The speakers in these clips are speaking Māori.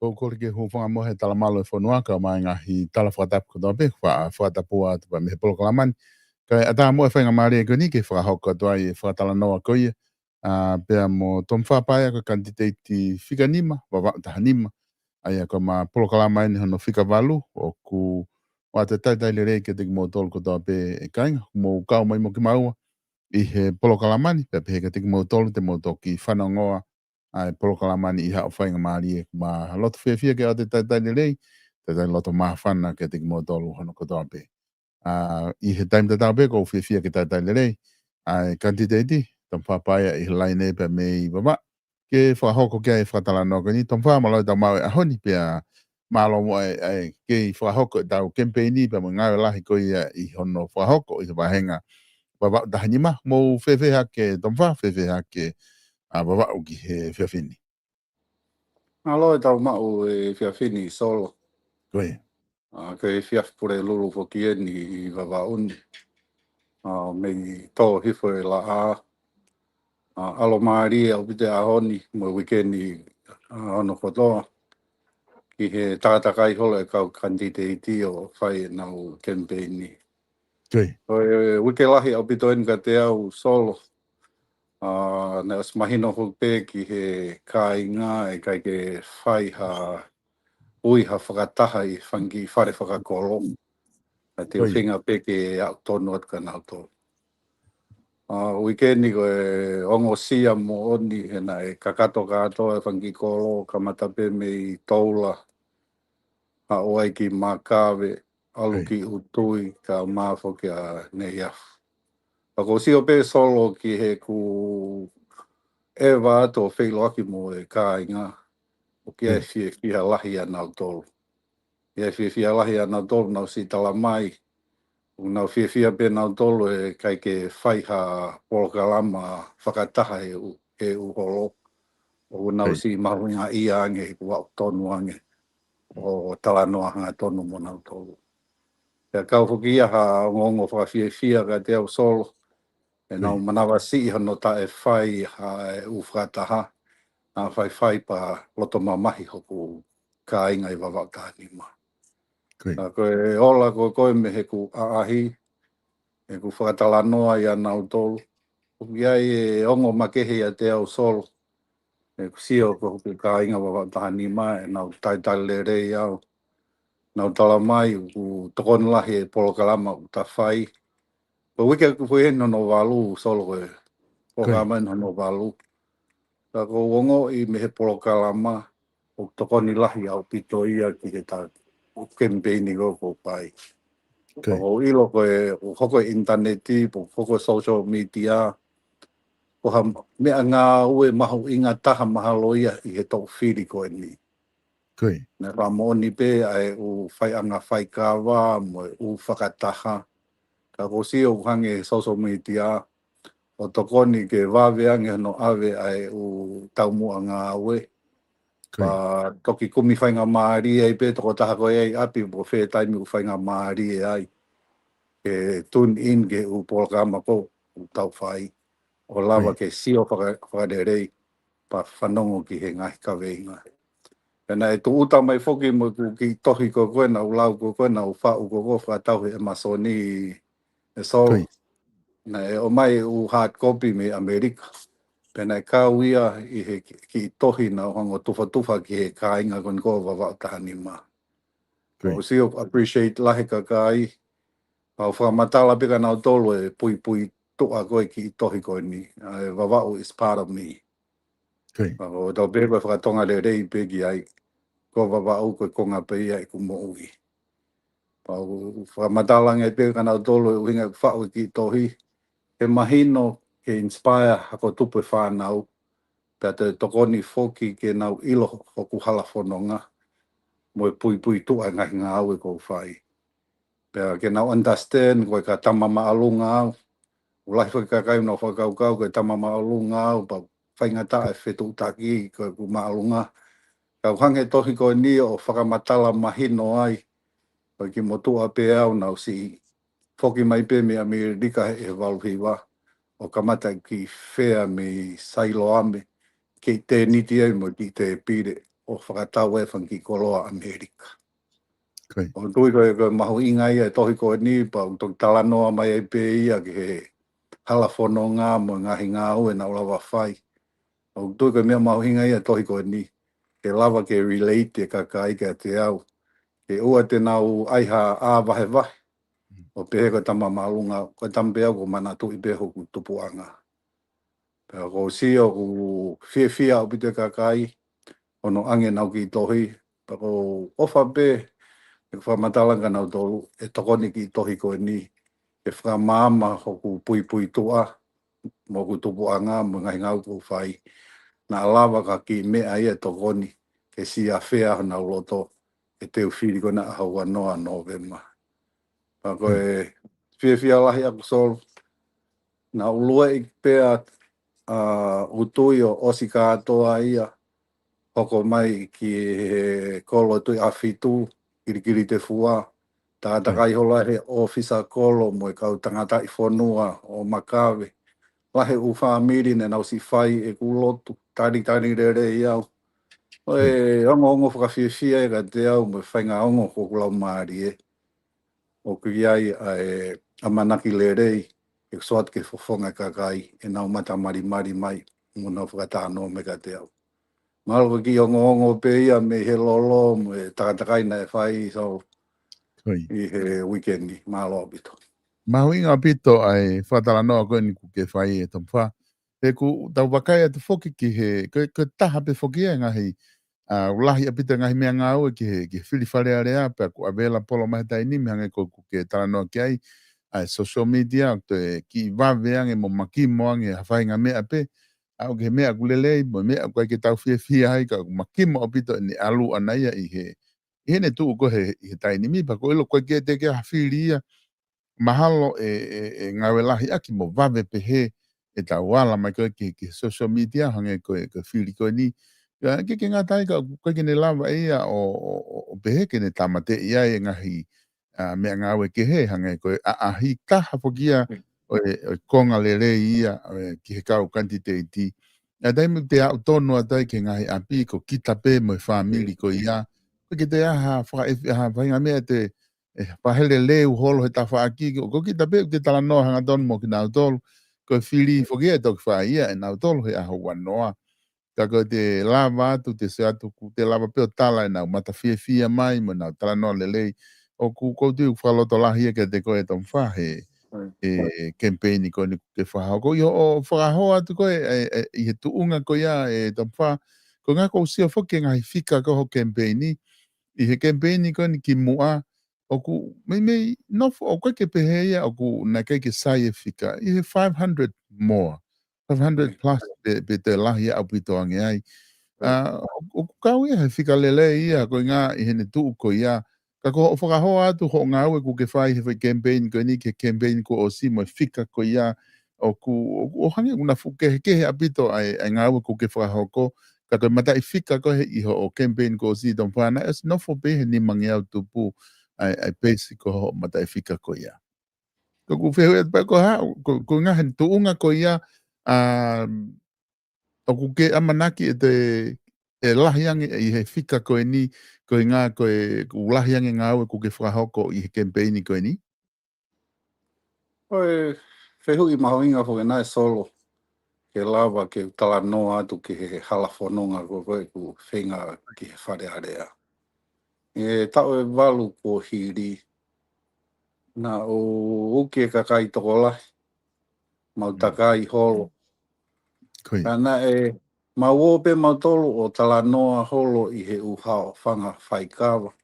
Ko ko ke ho fonga mo he tala malo e fonua ka mai ngahi tala whatap ko dobe fa whatapua te pa me polo kalaman ka ata mo e whainga maare ko ni ke wha hoka toa i whatala noa ko ia pea mo tom whapaya ko kandidati whika nima wa taha nima aia ko ma polo kalaman ni hono whika walu o ku wa te taitai le rei ke te mo tolu ko toa pe e kainga mo kau mai mo ki maua i he polo kalamani pe pe ke te mo tolu te mo toki whanongoa ai polo kalamani i hao whainga maari e ma loto whiawhia ke o te taitai rei, te tai loto mahawhana ke te mo tolu hono kotoa pe. I he taim te tau pe ko whiawhia ke taitai rei, ai kantiteiti, tom whapaya i he laine pe me i baba, ke whahoko ke ai whatala no ni tom whamaloi tau mau e ahoni pe a malo mo ai ke i whahoko tau kempeini pe mo ngai lahi ko i hono whahoko i te wahenga baba dahanima mo whiawhia ke tom whiawhia ke baba uki he whiawhini. Alo tau mau e whiawhini solo. Koe. Ke whiawpure lulu fokie ni i wawauni. Mei tō hifo e la alo maari au pite ahoni mo wikeni ono kotoa. Ki he tātakai holo e kau kandidati o whai nau campaigni. Koe. Wike lahi au pito en ka te au solo. Na os mahino hope ki he kāinga e kai ke whai ui ha whakataha i whangi whare whakakolo. Te whinga peke au tonu at ka nau tō. weekend ko e ongo sia mo oni e na e kakato e whangikolo ka matape me toula a oai ki makawe alu Kai. ki utui ka mafo ki a nei afu. Ako si o pe solo ki he ku e wā ato whailoaki mo e kā inga o ki e Kai. fia lahi ana o tolu. Ia fia lahi ana o tolu nau si tala mai nau fia pe nau tolu e kai ke whaiha polokalama whakataha e uholo. O nau Kai. si mahuinga ia ange i kua tonu ange o tala noa hanga tonu mo nau tolu. Ia kau hoki ia ha ngongo fia ka te au solo. E nau Kai. manawa si iha no ta e whai ha e uwhataha. A whai pa loto mamahi hoku ka inga i wawakani ma. Kai. Koe ola koe me he ku aahi. E ku whakatala noa i anau tolu. Iai e ongo makehi a te au solo. E ku sio ko ka inga wawakani ma e nau taitale rei au. Nau tala mai ku tokon lahi e polokalama u ta whai. Ko wike ku fui eno no walu solo koe. Polokalama eno no walu. Ka ko wongo i me he polokalama o tokoni lahi au pito ia ki he tā o kempeini ko pai. Kai. O ilo koe o hoko interneti, o hoko social media, o ha mea ngā ue mahu inga taha mahalo ia i he tau whiri koe ni. Kai. Nā rā mōni pē ai u whai anga whai kāwā, mo u whakataha. Ka ko si o hange social media, o tokoni ke wawe ange no awe ai u taumua ngā ue. Kai. Pa toki kumi whainga maari ai pē toko taha koe ai api mo whē taimi u whainga maari ai. Ke tune in ke u polkama ko u tau whai. O lava ke sio whakarerei pa whanongo ki he ngahi ka weinga. Pena e tu uta mai whoki mo ki tohi ko koe na u lau ko koe na u whau ko koe whakatau he masoni e solo. Kai. Na e o mai u hard copy me Amerika. Pena e kāuia i he ki tohi na hongo tufa ki he kāinga kon ko wawa tahani ma. Kai. O sio appreciate lahe ka kai. Pau whamatala pika nau tolu e pui toa koe ki tohi koe ni. E wawau is part of me. Kai. O tau pēkoe whakatonga le rei pēki ai. Ko wawau koe konga pēi ai ku mo ui. Pau whamatala ngai pēka nau tolu e uhinga whau ki tohi. He mahino ke inspire hako tupe whanau. Pea te tokoni whoki ke nau ilo hoku hala whanonga. Mo e pui toa ngahi ngā au e kou whai. Pea ke nau understand koe ka tamama alunga au. Ulai whakakai no whakaukau koe tamama alunga au. Pa whaingata e whetu utaki koe ku maalunga. Kau hange tohi koe ni o whakamatala mahino ai. Koe ki motua pe au nau si whoki mai pe mea me rika e waluhiwa. O kamata ki whea me sailo ame. Kei te niti ai mo ki te pire o whakatau e whanki koloa Amerika. Kai. O tui koe mahu inga ia e tohi koe ni, pa tok talanoa mai e pe ia ki he hala whono ngā mo ngahi ngā ue na ulawa whai. O tui koe mea mahu inga ia e tohi koe ni, ke lava ke relate e kakai ke te au. Ke ua te nau aiha a wahe wahe. O pehe koe tama malunga, koe tampe au ko mana tui peho ku tupuanga. Pea ko si o ku fia o pite kakai, ono ange nau ki tohi, pa ko ofa pe, e whamatalanga nau tolu, e tokoni ki tohi koe ni, e whamama hoku pui tua, mo ku tupuanga, mo ngai ngau ku whai, na lava ka ki mea ia tokoni, ke si a whea na loto, e teu whiri koe na ahaua noa novema. Pa koe fia lahi aku sol, na ulua i pea utui o osi katoa ia, hoko mai ki he kolo tui awhitu, kirikiri te fua, tātakai ho lahe ofisa kolo mo e kau tangata i whanua o makawe. Lahe u whamiri ne nau si whai e kulotu, tari re iau. Oe ongo whakawhiawhia e ka te au mo whainga ongo kokulau maari e. O kui ai e amanaki le rei, e soat ke whawhonga kakai, e nau mata mari mai, mo nau whakatano me ka te au. Malo ki ongo pe ia me he lolo, mo e takatakai na e whai, so Kai. i he weekend ni, malo abito. Mahuinga pito ai whatalanoa koe ni kuke whai e tamwha. Te ku tau wakai atu whoki ki he, ke taha pe whoki e ngahi, ulahi apita ngahi mea ngā ue ki he whiri whare area, pe ku avela polo mahi tai nimi hange ko kuke talanoa ki ai, ai social media, te ki wawe ange mo makimo ange hawhainga mea pe, au ke mea kulelei, mo mea koe ke tau fia hai, ka makimo apito ni alu anaia i he ne tuu ko he tai nimi, pa ko ilo koe ke te ke hawhiri ia, mahalo ngawe lahi aki mo wawe pehe e tau wala mai koe ki social media hange koe whiri koe ni ke ngā tai ka koe ke ne lava ia o pehe ke ne tamate ia e ngahi mea ngawe ke he hange koe ahi taha pokia o konga lere ia ki he kau kantite iti taimu te au tonu atai ke ngahi api ko kita pe mo family ko ia koe ke te aha whainga mea te pahele leu holo he tafa aki ko ki tape te tala no hanga don mo ki na tol ko fili fogia to fa ia e na tol he a ho noa ka ko te lava tu te se atu ku te lava pe tala na mata fia mai mo na tala no lele o ku ko tu fa lo to la hia ke te ko e ton fa he campaign ko ni ke fa ko yo o fa ho atu ko i he tu unga ko ia e ton fa ko nga ko si fo ke nga fika ko ho campaign i he campaign ko ni ki mua o ku me no o ko ke peheia o ku na ke sai e fika i he 500 more 500 plus be te lahi au pito ange ai o ku kau ia he fika lele ia ko nga i he ne tu ko ia ka ko o whakaho atu ho ngā ue ku ke whai he campaign ko ni ke campaign ko o si mo fika ko ia o ku o hangi una fuke ke he apito ai ngā ue ku ke whakaho ko ka koe mata i fika ko he iho o campaign ko si don whana es no fo be he ni mangi au tupu ai pesi ko ho mata i fika ko ia. Ko ku whehu e ko ha, ko ngā hen tuunga ko ia, o ku ke amanaki e lahiange i he fika ko e ni, ko i ngā ko e lahiange ngā ue ku ke whakahoko i he campaign ko e ni? Oe, whehu i mahoinga ho e nai solo ke lava ke tala noa atu ki he halafononga ko koe ku whenga ki he whare area. E tau e walu ko hiri na o uke kakai toko lahi mau takai holo. Koe, Ana e mau ope mau tolu o tala noa holo i he uhao whanga whaikawa.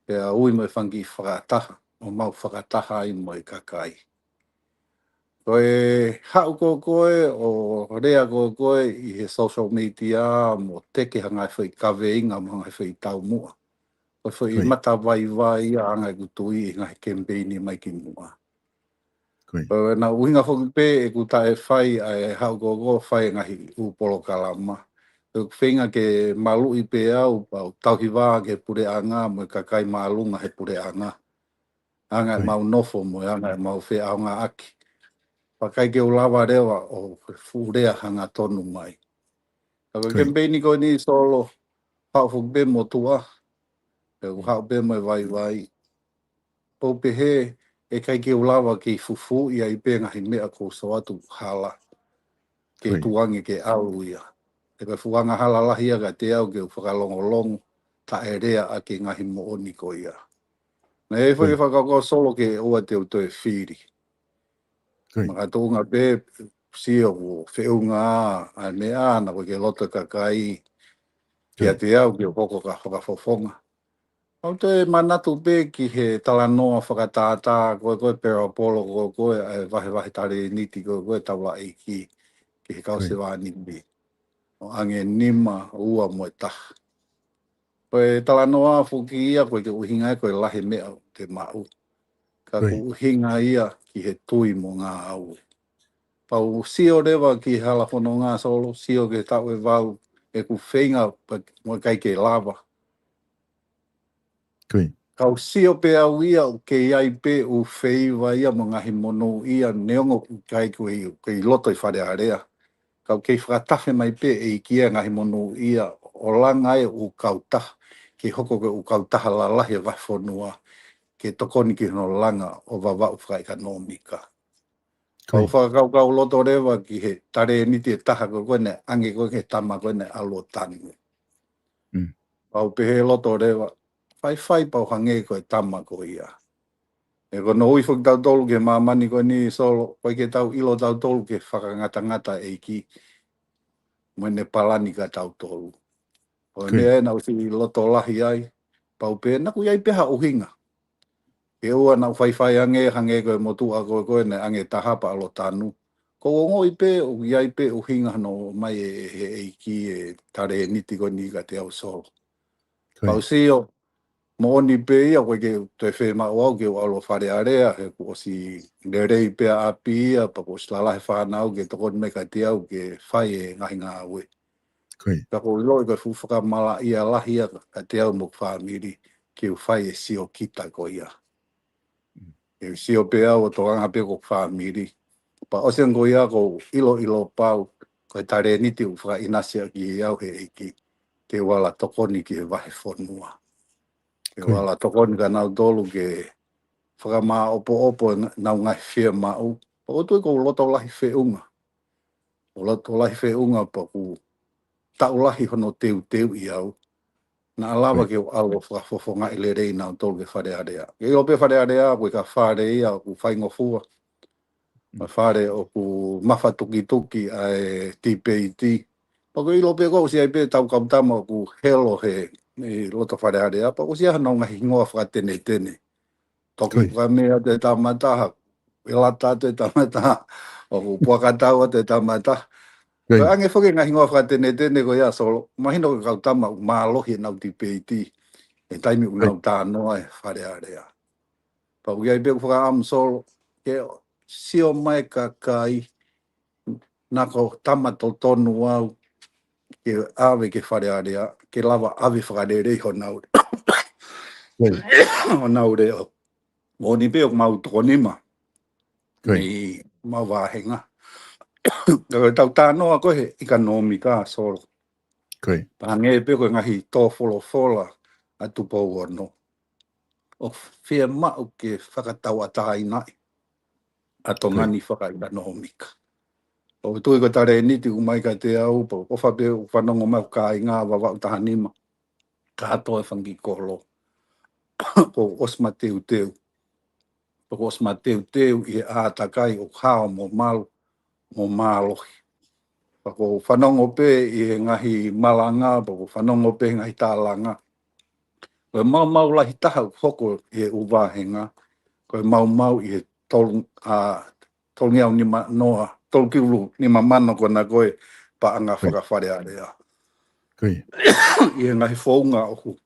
Pea ui mo e whangi whakataha o mau whakataha i mo e kakai. Koe hau ko koe o rea ko koe i he social media mo teke hangai whai kawe inga mo hangai whai tau mua. Koe whai koe, mata vai vai a angai kutui i ngai campaigni mai ki mua. koe, Koe na uhinga whoki pē e kuta e whai a hau ko koe whai ngahi upolo kalama. Koe whenga ke malu i pē au pau tauhi wā ke pure anga mo e kakai maalunga he pure anga. Angai mau nofo mo e angai mau whē aunga aki. Pakai ke ulawa rewa o furea hanga tonu mai. Ako campaigni ko ni solo hau fukbe mo tua. E hau be mo vai vai. Pau pehe e kai ke ulawa ki fufu ia i pe ngahi mea ko so atu hala. Ke tuangi ke au ia. E ka fuanga hala lahi aga te au ke whakalongolongo ta e rea a ke ngahi mo oni ko ia. Na e whai whakako solo ke ua te uto e whiri. Maka tōnga pē sia o whiunga a mea na koe ke loto kakai kia te au ki o koko ka whakafofonga. Au te manatu pē ki he talanoa whakatātā koe koe pera polo koe koe e wahe tare niti koe koe tawa e ki he kause wāni bi. O ange nima ua mo e taha. Koe talanoa whuki ia koe ke uhinga e koe lahe mea te mau. Ka ku uhinga ia ki he tui mo ngā au. Pau sio rewa ki hala whono ngā solo, sio ke tau e wau e ku whenga mo kai ke lava. Kau sio pe au ia o ke iai pe u wheiwa ia mo ngahi mono ia neongo kai ku i loto i whare area. Kau kei whakatafe mai pe e kia ngahi mono ia o langa e u kautaha. Ke hoko ke u kautaha la lahi e whonua ke tokoni ki no langa o wawau whaikanomika. Kau whakakau loto rewa ki he tare niti e taha ko koene ange koe ke tama koene alo tangu. Pau pehe loto rewa, whai pau hange koe tama ko ia. E kono ui whak tau tolu ke mamani ko ni solo, koe ke tau ilo tau tolu ke whakangata-ngata e ki, mwene palani ka tau tolu. O mea na usi loto lahi ai, pau pe naku iai peha uhinga. E ua na whaiwhai ange hange koe motu a koe ne ange tahapa alo tanu. Ko o ngoi pe o iai pe uhinga no mai e ki e tare niti ko ni ka te au solo. Pau sio, mo ni pe ia koe ke te whema wau ke alo whare area, he ko si nerei pe a api ia, pa ko slalahe whanau ke tokon me ka te au ke whai e ngahi ngā ue. Ka ko loi ka fuwhaka mala ia lahi ia ka te au mo whamiri ke u whai e sio kita ko ia. E sio pe au o toanga pe ko whamiri. Pa osen ko ia ko ilo pau ko e tare niti u whaka inasia ki iau he eiki ke wala tokoni ki he wahe whonua. Ke wala tokoni ka nau tolu ke whaka maa opo nau ngai whia mau. Pa o tui ko loto lahi whiunga. O loto lahi whiunga pa ku tau lahi hono teu i au. Na alawa ke o alo whakafofonga i le rei nau tolu ke whare area. Ke o pe whare area koe ka whare ia ku whaingofua. Ma whare o ku mawha tuki ai TPT. Pa ko ilo pe ko si ai pe tau kautama o ku helo he ni loto whare area. Pa ko si aha nau ngahi ngoa whakatene. Toki ka mea te tamataha. Elata te tamataha. O ku puakatau te tamataha. Ko ange whake ngahi ngoa whakatene ko ia solo. Mahino ka kautama maalohi nau TPT. E taimi unau tānoa e whare area. Pa ko iai pe whakaamu solo. Ke sio mai kai nako tamato tonu au ke ave ke whare area. Ke lava ave whakarerei ho nau. Ho nau reo. Mo ni pe o mau tokonima. Ni mau wahenga. Ka tau tānoa kohe ika nomi ka solo. Pahange pe koe ngahi tō fola a tupou ono. O whia mau ke whakatau a tāinai. A tongani whakaira nomi ka. O tui ko tare niti umai ka te au, po o whape o whanongo mau ka i ngā wawa utahanima. Ka hatoa e whangi kolo. Po osma teu. Po osma teu i a takai o hao mo malu, mo malohi. Po whanongo pe i he ngahi malanga, po whanongo pe ngahi tālanga. Ko mau lahi taha hoko i he uwahenga. Ko mau i he tolngiau nima noa. Tolu kiulu nima mano kona koe pa anga whakawhare area. I he ngahi whaunga o ku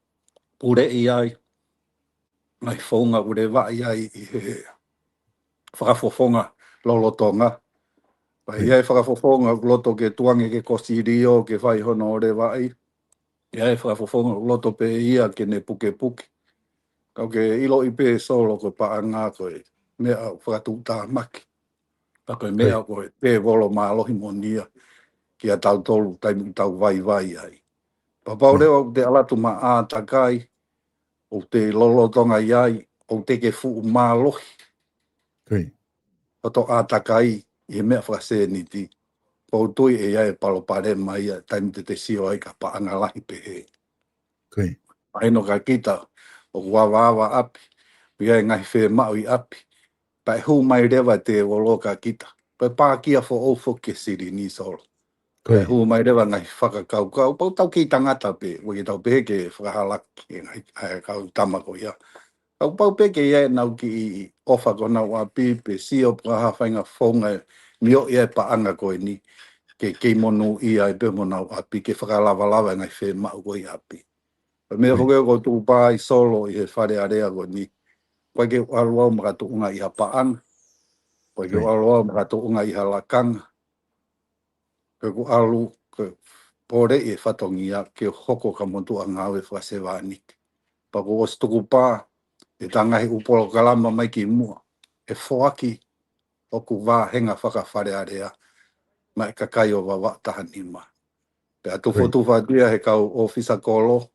ure i ai. Ngahi whaunga ure wa i ai i he whakafofonga lolotonga. Pa i ai whakafofonga loto ke tuange ke kosirio ke whai hono ore wa i. I ai whakafofonga loto pe ia ke ne puke. Kau ke ilo i pe solo ko pa anga koe mea whakatuta maki. Pa koe mea koe pe volo maalohi monia. Kia tau tolu, tau vai ai. Papau reo te alatu ma a takai, o te lolotonga iai, o te ke fu mālohi. O to a takai, i mea whakaseniti. Pau tui e iai palo pare mai, taimi te sio ai ka pa angalahi pehe. Aino ka kita, o wawa api, iai ngahi whe mau i api. Pai hu mai rewa te woloka kita. Pai pākia fo ofo ke siri ni solo. Pai hu mai rewa ngai whakakau. Pau tau ki tangata pe. Waki tau pe ke whakahalaki ngai kau tamako ia. Pau pe ke ia nau ki ofa ko nau api pe sio praha whainga whaunga mio ia pa anga koe ni. Ke keimonu ia i pe mo nau api. Ke whakalava ngai whe mau koe api. Mea whakeo ko tu pā i solo i he whare area koe ni. Pai ke aluau makatuunga i hapaan. Pai ke aluau makatuunga i halakanga. Ke ku alu ke pore e whatongia ke hoko ka montu a ngāwe whasewani. Pa ko os tuku pā e tangahi upolo kalama mai ki mua. E whoaki o ku wāhenga whakawhare area mai kakai o wawa tahanima. Pe atu fotu whatia he kau ofisa kolo.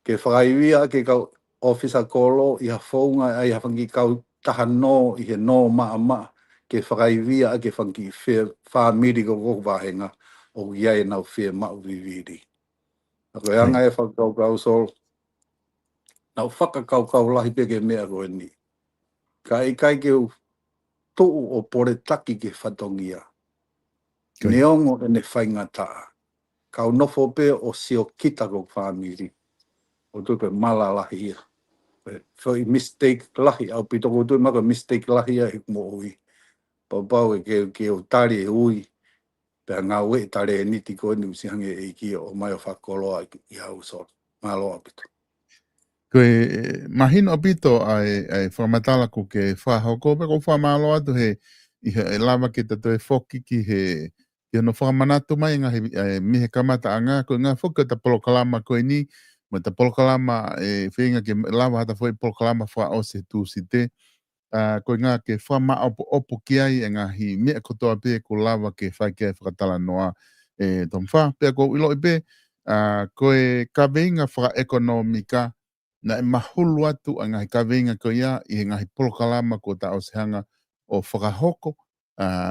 Ke whakaiwia ke kau ofisa kolo i ha whaunga ai hawhangi kau taha no i he no maa. Ke whakaiwia ke whangi whamiri ko koko wāhenga o iai nau whea mau viviri. Ako e anga e whakakau sol. Nau whakakau lahi peke mea koe ni. kai ke tu o pore taki ke whatongia. Koe. Neongo e ne whaingata. Kau nofo pe o sio kita ko whamiri. O tu pe mala lahi ia. Whai mistake lahi, au pito ko tu maka mistake lahi ia ik mo ui. Pau e ke o tari e ui. Pea ngā ue tare e niti ko ni usihange e ki o mai o whakoloa i au so. Malo apito. Koe mahino apito ai whamatala ko ke whahoko, pe ko whamalo atu he e lava ke tato e whoki ki he no whamanatu mai ngahi mihe kamata anga, ko ngā whoka ta polokalama koe ni, mo ta polokalama e whenga ke lava hata whoi polokalama wha o se tu si te, ko ngā ke whama opo ki ai e ngahi mea kotoa pe ko lava ke whai ke whakatala noa e tom wha, pe ko ilo i pe, koe ka veinga whaka ekonomika, na e mahulu atu a ngahi kawinga ko ia i he ngahi polokalama ko ta osehanga o whakahoko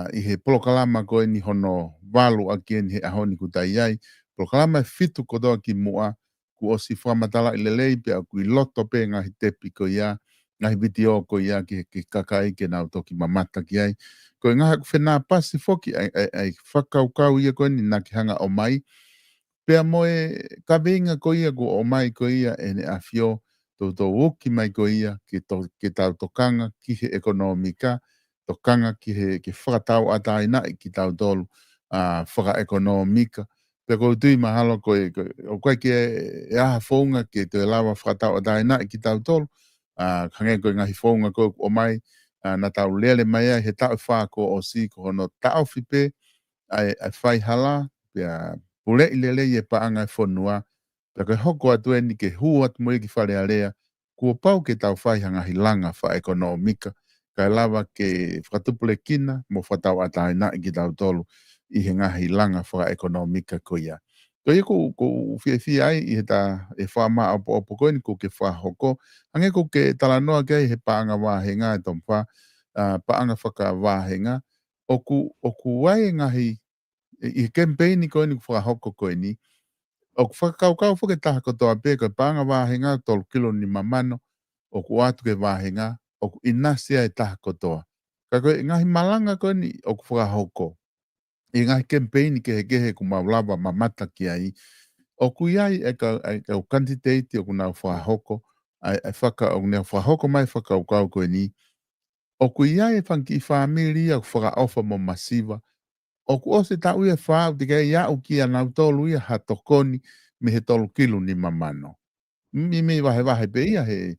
i he polokalama ko e ni hono walu a ki ni he ahoni ku tai ai. Polokalama e fitu ko doa ki mua ku osi whamatala i lelei pe a ku i loto pe ngahi tepi ko ia, ngahi video ko ia ki kakai ke nau toki mamata ki ai. Ko i ngaha ku whenā pasi foki ai whakaukau ia ko ni na ki hanga o mai, pea moe ka venga ko ia ko o mai ko ia e ne afio to uki mai ko ia ke tau tokanga ki he ekonomika, tokanga ki he whakatau atai na ki tau tolu whaka ekonomika. Pea ko tui mahalo o koe ke e aha whaunga ke te lawa whakatau atai na ki tau tolu, kange koe ngahi whaunga ko o mai na tau lele mai ai he tau wha ko o si ko hono tau whipe ai whai hala, pea pule i lele i e paanga e whonua, pea koe hoko atu e ni ke hu atu mo i ki whare area, kua pau ke tau whai hanga hilanga wha ekonomika, kai lava ke whakatupule kina, mo whatau atai na i ki tau tolu, i he ngahi langa wha ekonomika ko ia. Ko ia ko whiawhi ai i he ta e wha maa opo koe ni ko ke wha hoko, hange ko ke talanoa kei he paanga wāhenga e tom wha, paanga whaka wāhenga, oku wai ngahi i campaign ko ni whakahoko koe ni, o whakaukau whake taha kotoa pē, koe pānga wāhenga tolu kilo ni mamano, o ku atu ke wāhenga, o ku inasia e taha kotoa. Ka koe ngahi malanga koe ni o ku whakahoko, i ngahi campaign ke he kehe ku maulava mamata ki ai, o ku iai e ka candidate o ku nau whakahoko, o nea whakahoko mai whakaukau koe ni, o ku iai e whanki i whamiria o whakaofa mo masiva, o ku ose ta uia whāu te kei iau ki a nau tolu ia ha tokoni me he tolu kilu ni mamano. Mi wahe pe ia he,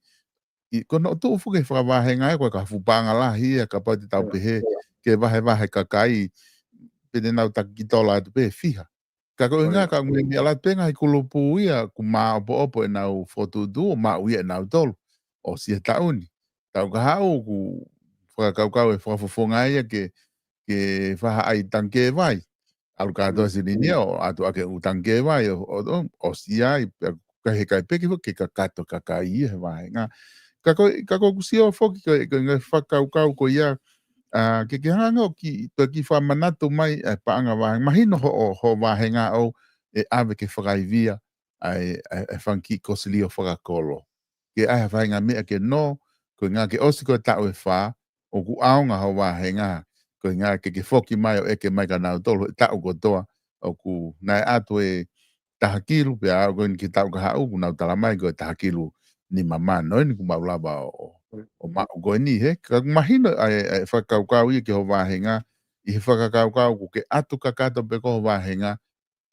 kono tu fuke whakawahe ngai koe ka whupanga la hia ka pati tau pehe ke wahe kakai pe te nau taki tola atu pe fiha. Ka koe ngā ka ngi ala penga i kulupu ia ku maa opo e nau fotudu o maa uia e nau tolu. O si he tauni. Tau ka hau ku whakakaukau e whakafofonga ia ke whaha ai tanke vai. Alu katoa sini o atu ake utanke vai o si ai ka he kai peki fo ke ka kato ka kai ia he vai ngā. Ka ko kusio foki ko ngai whakaukau ko ia ke hanga o ki whamanatu mai paanga vai. Mahino ho vai ngā o e ave ke whakaivia ai whanki kosili o whakakolo. Ke ai vai ngā mea ke no, ko ngā ke osi ko tau e wha, o ku aonga ho vai ngā. Ko ngā ke foki mai o eke mai ka nau tolu, tau kotoa, o ku nai atu e tahakilu, pe a ko ki tau ka hau, ku nau tala mai ko e tahakilu ni mamano, ni ku maulaba o ko ni he, ka mahino ai whakaukau i ke ho wahenga, i he whakaukau ku ke atu ka kato pe ko ho wahenga,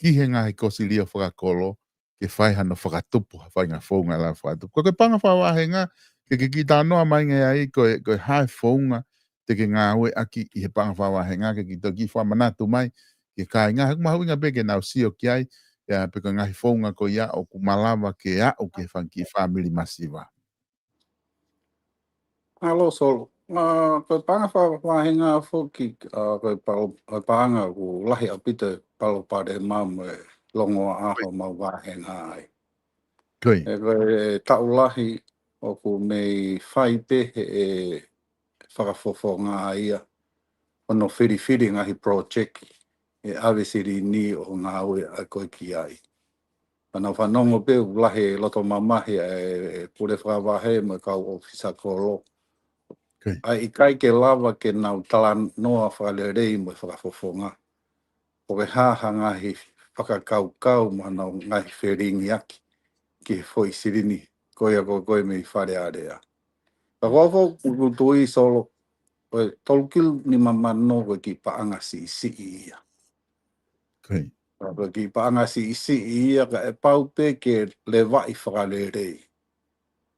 ki he ngā he kosilia whakakolo, ke whai hano whakatupu, whai ngā whaunga la whakatupu. Ko ke panga whawahenga, ke ki tā noa mai ngai ai, ko hae whaunga, te ke ngā ue aki i he panga whawahenga, ke ki toki whamanatu mai, ke kai ngā, hek mahu inga peke nau sio ki ai, pe ka ngahi whaunga ko ia, o ku malawa ke a o ke whanki whamiri masiva. Alo solo. Koe panga whahenga whoki, koe panga ku lahi apite palo pare mamu e longo aho mau wahenga ai. Koi. E koe tau lahi o ku mei whai pehe e whakafofo ngā ia. Ono whiri ngahi project e awe siri ni o ngā ue a koe ki ai. Ana whanongo pe lahi loto mamahi e pure whakawahe mo kau ofisa kolo. Okay. Ai kai ke lava ke nau tala noa whalerei mo whakafofonga. O ke haha ngahi whakakaukau ma nau ngahi wheringi aki ki foi sirini koia koe me whare area. Ka wawho kutui solo koe tolkil ni mamano koe ki paanga si ia. Okay. Koe ki paanga si ia ka e paupe ke le vai whakalerei.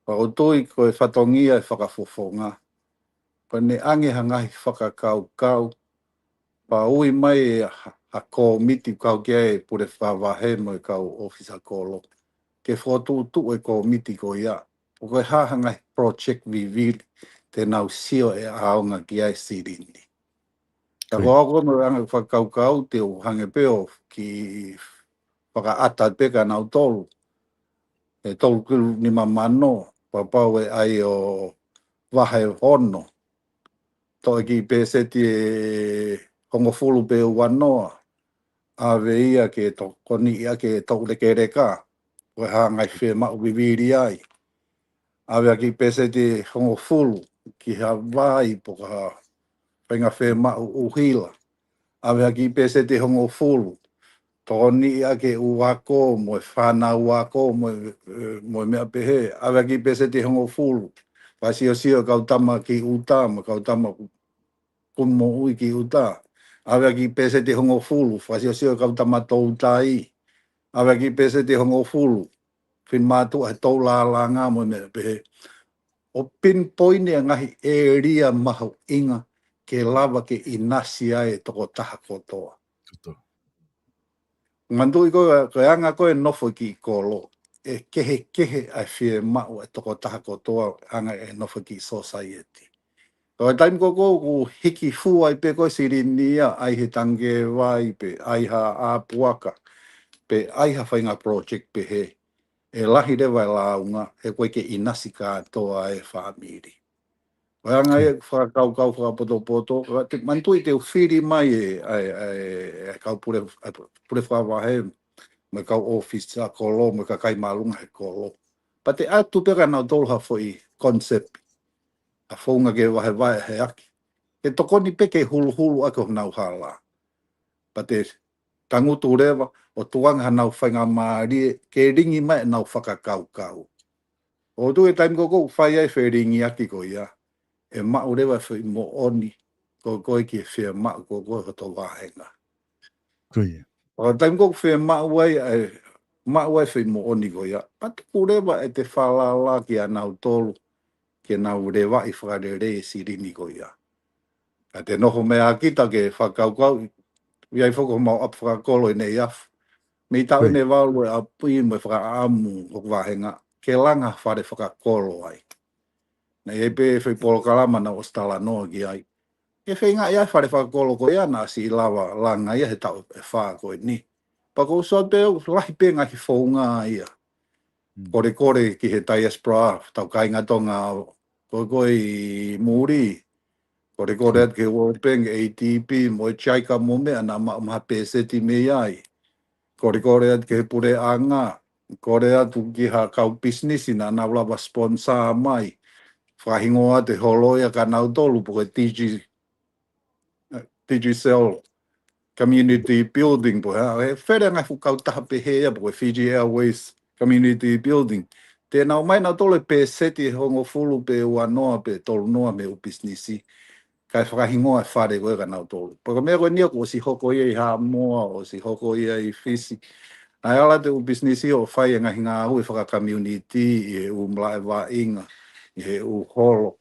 Pa o tui koe whatongia e whakafofonga. Pa ne ange hangahi whakakaukau. Pa ui mai a ko miti kau ke pure whawahe mo e kau ofisa kolo. Ke whotu tu e ko miti ko ia. O koe hahangai project vivili te nau sio e aonga ki ai sirini. Ka ko mo anga whakaukau te o hange peo ki whakaata peka nau tolu. E tolu kilu ni mamano. Pa pau e ai o wahe hono. To ki peseti e hongofulu pe wanoa. Ave ia ke to koni ia ke to le ke reka. Ko hangai fe ma viviri ai. Ave ki peseti hongofulu ki Hawaii po ka penga fe ma uhila. Ave ki peseti hongofulu. Toni ia ke uako mo whana uako mo mea pehe. Ave ki peseti hongofulu. Pasio sio kautama ki uta mo kautama kumo ui ki uta. Awe ki pese te hongo fulu, whasio sio kau tamatou tai. Awe ki pese te hongo fulu, fin mātu ai tau la ngā mo mea pehe. O pinpoine ngahi e ria mahu inga ke lava ke inasi ai toko taha kotoa. Mandu i koe anga koe nofo ki kolo, e kehe ai whie mau e toko taha kotoa anga e nofo ki society. Ko taim ko hiki fu ai pe ko sirinia ai he tange vai pe ai ha apuaka pe ai ha whainga project pe he e lahi rewa launga e koe ke inasi katoa e whamiri. Wanga e whakakau whakapoto mantui te whiri mai e kau pure whawahe me kau office a kolo me ka kai malunga he kolo. Pa te atu peka nau tolha foi concept a whaunga ke wahe he aki. E tokoni peke hulu ako nau hala. Pa te tangutu rewa o tuanga nau whainga maari ke ringi mai nau whakakaukau. O tu e taim koko whai ai wheringi aki ko ia. E mau rewa whi mo oni ko koe ki whia mau ko koe to wahenga. O taim koko whia mau ai whi mo oni ko ia. Pa tu rewa e te whalala ki a nau tolu ke nau rewa i whakarere sirini ko ia. A te noho mea kita ke whakaukau, iai whako mau ap whakakolo i nei afu. Me tau ne walu e apui mo whakaamu o wahenga, ke langa whare whakakolo ai. Nei e pe whaipolo kalama na o stala noa ki ai. E whainga iai whare whakakolo ko ia na si lawa langa ia he tau e whako e ni. Pako usua peo lahi pe ngahi whaunga ia. Kore ki he diaspora, tau kainga tonga koe i muri. Kore at ke World Bank, ADB, mo chaika mo mea na ma peseti me ai. Kore at ke pure anga. Kore at ki ha kau business na wala sponsor mai. Whahingo a te holoia ka nau tolu po ke Digicel Community Building po ha. E where ngai fu kau taha pehea po ke Fiji Airways Community Building. Te nau mai nau tolu peseti hongo fulu pe wanoa pe tolu noa me u businessi. Kai whakahingoa e whare koe ka nau tolu. Paka mea koe nia ko si hoko ia i haa moa o si hoko ia i fisi. Nai ala te u business i o whai e ngahi ngā hui whaka community i he u mlae wā inga, i he u holo,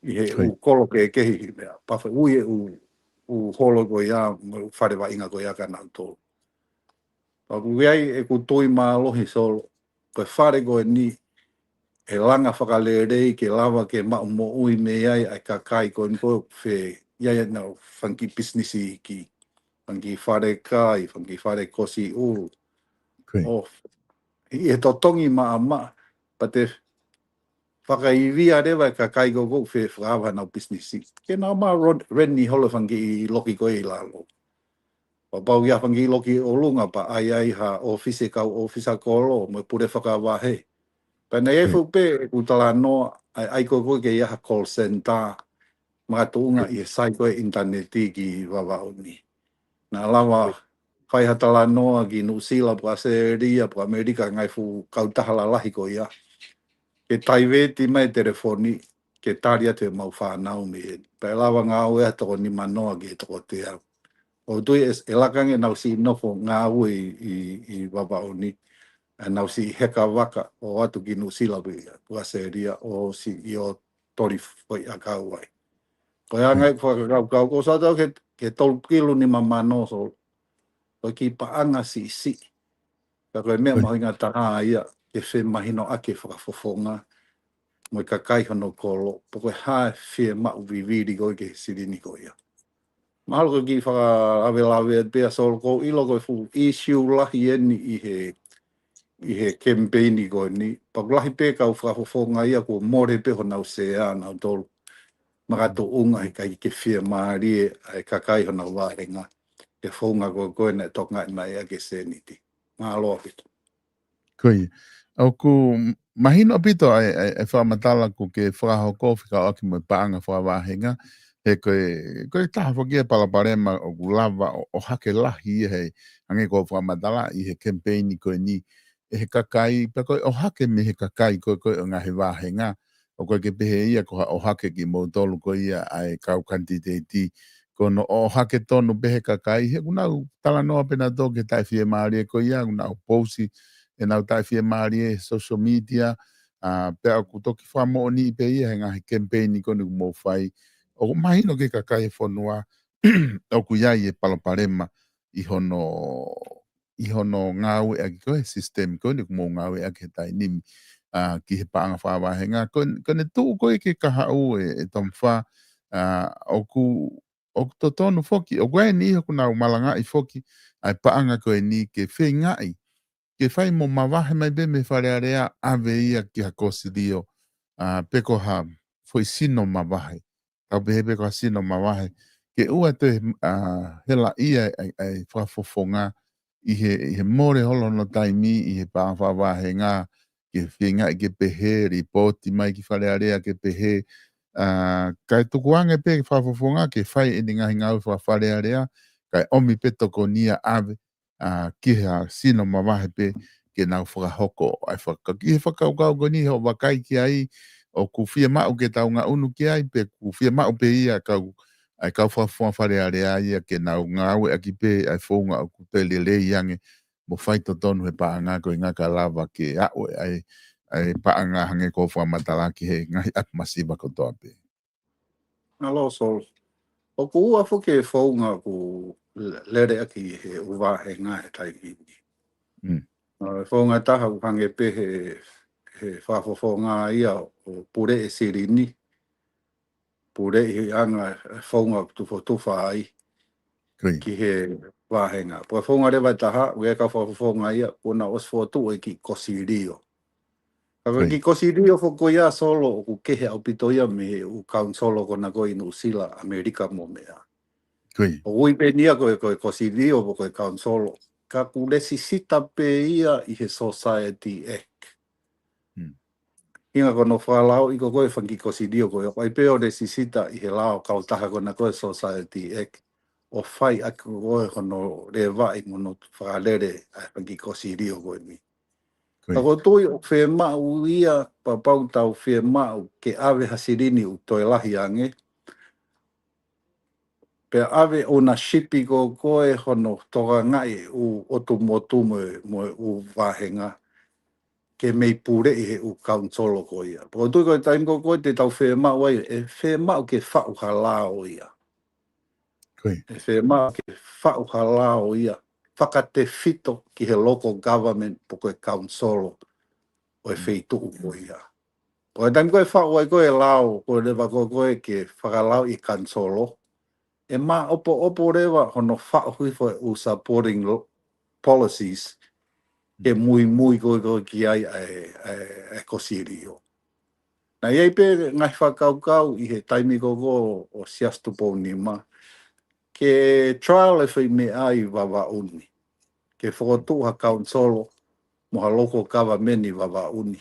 i he u kolo ke kehi mea. Pawha ui e u holo koe ia, whare wā inga koe ia ka nau tolu. Paku iai e ku tui maa lohi solo, koe whare koe ni e langa whakalerei ke lava ke mo ui me ai ai ka kai ko nko fe ia na funky business ki funky whare kai funky whare kosi uru o i e totongi ma pa te whakaivia rewa ka kai ko fe whawa na business ke na ma renni holo funky loki ko i lalo pa pau ia funky loki o lunga pa ai ha office kau office kolo mo pure whakawahe. Pena e fupe utala no ai ko ke ia call center matuunga i sai ko internet ki wawauni na lawa fai hatala noa ki New Zealand pa Australia pa Amerika ngai fu kautahala lahi ko ia ke taiveti mai telefoni ke taria te mau whanau me pe lawa ngā ue atoko ni manoa ki toko te au o tui e lakange nau si nofo ngā ue i wawauni nau si heka waka o atu ki New Zealand pa Australia o si i o tori foi a kauai ko ia ngai whakakau ko sa tau ke tolu kilo ni mamano so ko ki paanga si ka koe mea mahinga taha ia ke whi mahino ake whakafofonga mo ka kai hono kolo po koe hae whi mau viviri koe ke sirini koe ia mahalo ko ki whaka awe pia sol ko ilo koe fu issue lahi eni i he campaigni koe ni pakulahi pe kau whakafofonga ia ko more pe honau se ana tolu makato unga i kai ke whia maari e kakai hona wārenga ke whaunga koe ne toka mai a ke seniti. Ngā aloha pito. Koe. Au ku mahino pito e whamatala ku ke whakahoko whika oki mo paanga whawahenga he koe taha whakia palaparema o ku lava o hake lahi he ange ko whamatala i he campaigni koe ni e he kakai pa koe o hake me he kakai koe o ngahi wāhenga o koe ke pehe ia ko o hake ki mo tolu ko ia ai kau kantiteti kono o hake tonu pehe kakai he kunau tala noa pena tō ke tai fie maari ko ia kunau pousi e nau tai fie maari e social media pe au ku toki whamo o ni pe ia he ngahi campaign ko ni mo whai o mahino ke kakai e whanua o ku iai e palaparema i hono ngāwe a ki koe system ko ni mo ngāwe a ke tai nimi ki he paanga whawahenga. Kone tū koe ke kaha u e tom wha o ku to tonu foki, o koe ni hoku nau malanga i foki, ai paanga koe ni ke whi ngai, ke whai mo mawahe mai be me wharearea ave ia ki ha kosirio, peko ha foi sino mawahe, tau behe peko ha sino mawahe, ke ua te hela ia ai whafofonga i he more holo no taimi i he paanga whawahenga, ke whinga i ke pehe, ripoti mai ki wharearea ke pehe, kai tukuange pe whafofonga ke whai e ngahi ngau wharearea, kai omi pe toko nia ave, ki hea sino mawahe pe ke nau whakahoko ai ki he whakaukau ko ni ho wakai ki ai, o ku whia mau ke taunga unu ki ai, pe ku whia mau pe ia kau ai kau whafonga wharearea ia ke nau ngau e ki pe ai whaunga o ku te lele iange, mo whai to tonu he paanga ko i ngaka lava ke au ai paanga hange ko whamatala ki he ngahi atu masiba ko toa pe. Aloha sol. O ku ua fuke e whaunga ku lere aki he uwa he ngā he tai kini. Whaunga taha ku hange pe he whawhawhonga ia o pure e sirini. Pure i anga whaunga tufa ai. Ki he wāhenga. Pua whaunga rewa taha, ue ka whawhawhonga ia, kuna osfotu e ki kosirio. Ki kosirio whako ia solo o ku kehe au pito ia me u kaunsolo kona koe New Zealand, Amerika mo mea. O ui pe nia koe kosirio po koe kaunsolo. Ka ku lesi sita pe ia i he Society Act. Inga kono whalao i ko koe whanki kosirio koe. Pai pe o lesi sita i he lao kautaha kona koe Society Act. O whai aku koe kono rewa i mono whakalere a whanki kosirio koe ni. Tako tui o whē mau ia pa pau tau whē mau ke awe hasirini u toi lahi ange. Pe awe o na shipi ko koe hono toka ngai u otu motu mo u wahenga ke mei pure i he u kaunsolo ko ia. Po tui koe taim ko koe te tau whē mau ai e whē mau ke whau halao ia. E whē mau ke whau halao ia. Whakate fito ki he local government po koe kaunsolo. O e wheitu uko ia. O e taim koe whao ai koe lao, koe rewa koe ke whakalau i kansolo, e mā opo rewa hono whao huifo u supporting policies ke mui koe ki ai e kosirio. Na iei pe ngai whakaukau i he taimi koko o siastupo ni ma, ke trial e whi me ai wawa uni, ke whakotuha kaunsolo, moha loko kawa meni wawa uni.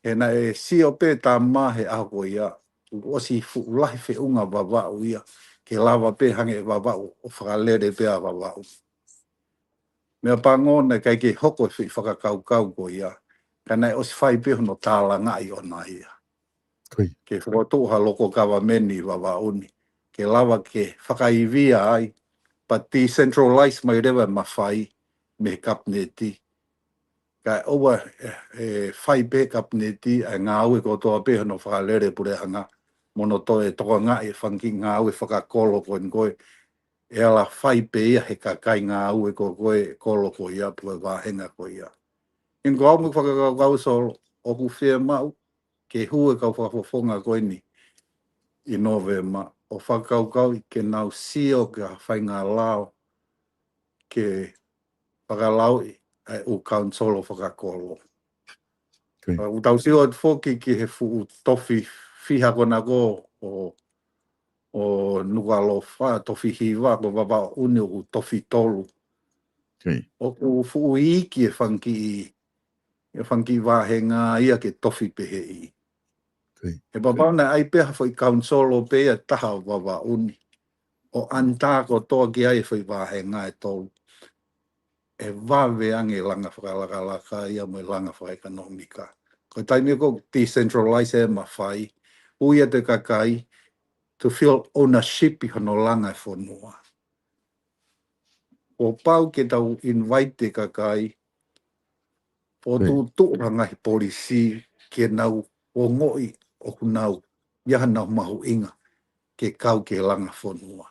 e na e sio pe ta mahe a ko ia o si fu lai fe unga baba ia ke lava pe hange baba o whakalere pe a baba mea pangona kai ke hoko fi whakakau kau ko ia kana o si whai pe hono tāla ngai o na ia Koe. ke whakatoha loko kawa meni baba uni ke lava ke whakaivia ai pa decentralize mai rewa mawhai me kapneti ka owa whai pe kapneti a ngā ue ko toa pe hono whakalere pure hanga mono to e toka ngā e whanki ngā ue whakakolo ko koe e ala whai pe ia he kakai ngā ue ko koe kolo ko ia pue wāhenga ko ia in ko amu whakakau so oku whea mau ke hue kau whakafonga koe ni i Novema o whakaukau i ke nau sio ka whai ngā lao ke whakalau i ai u kaunsolo whakakolo. Koe. U tau sio at whoki ki he fu tofi fiha kona ko o nukalo wha tofi hiwa ko wapa uni u tofi tolu. Koe. O ku fu iki e whanki wāhenga ia ke tofi pehe i. Koe. E papauna ai peha foi kaunsolo pea taha o wapa uni. O anta ko toa ki ai foi wāhenga e tolu. E wawe ange langa whakalaka ia mo langa whaekanomika. Ko taimi ko decentralize e mawhai. Uia te kakai to feel ownership i hono langa e whanua. O pau ke tau invite te kakai o tu tuuranga hi polisi ke nau o ngoi o kunau iaha nau mahu inga ke kau ke langa whanua.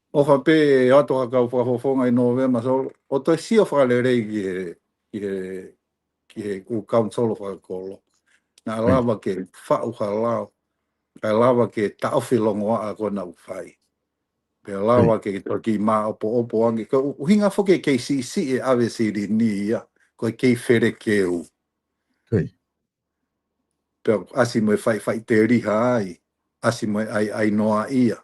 O ka pe ato ka kau whahofonga i Novema so o toi sio whalerei ki he ku kaunsolo whakakolo. Nā lava ke whau ha lao, ka lava ke taofi longoa a kona uwhai. Pe lava ke toki mā opo angi. Ka uhinga whoke kei si e awe siri ni ia, koe kei where ke u. Pe asi mo whai te riha ai, asi mo ai noa ia.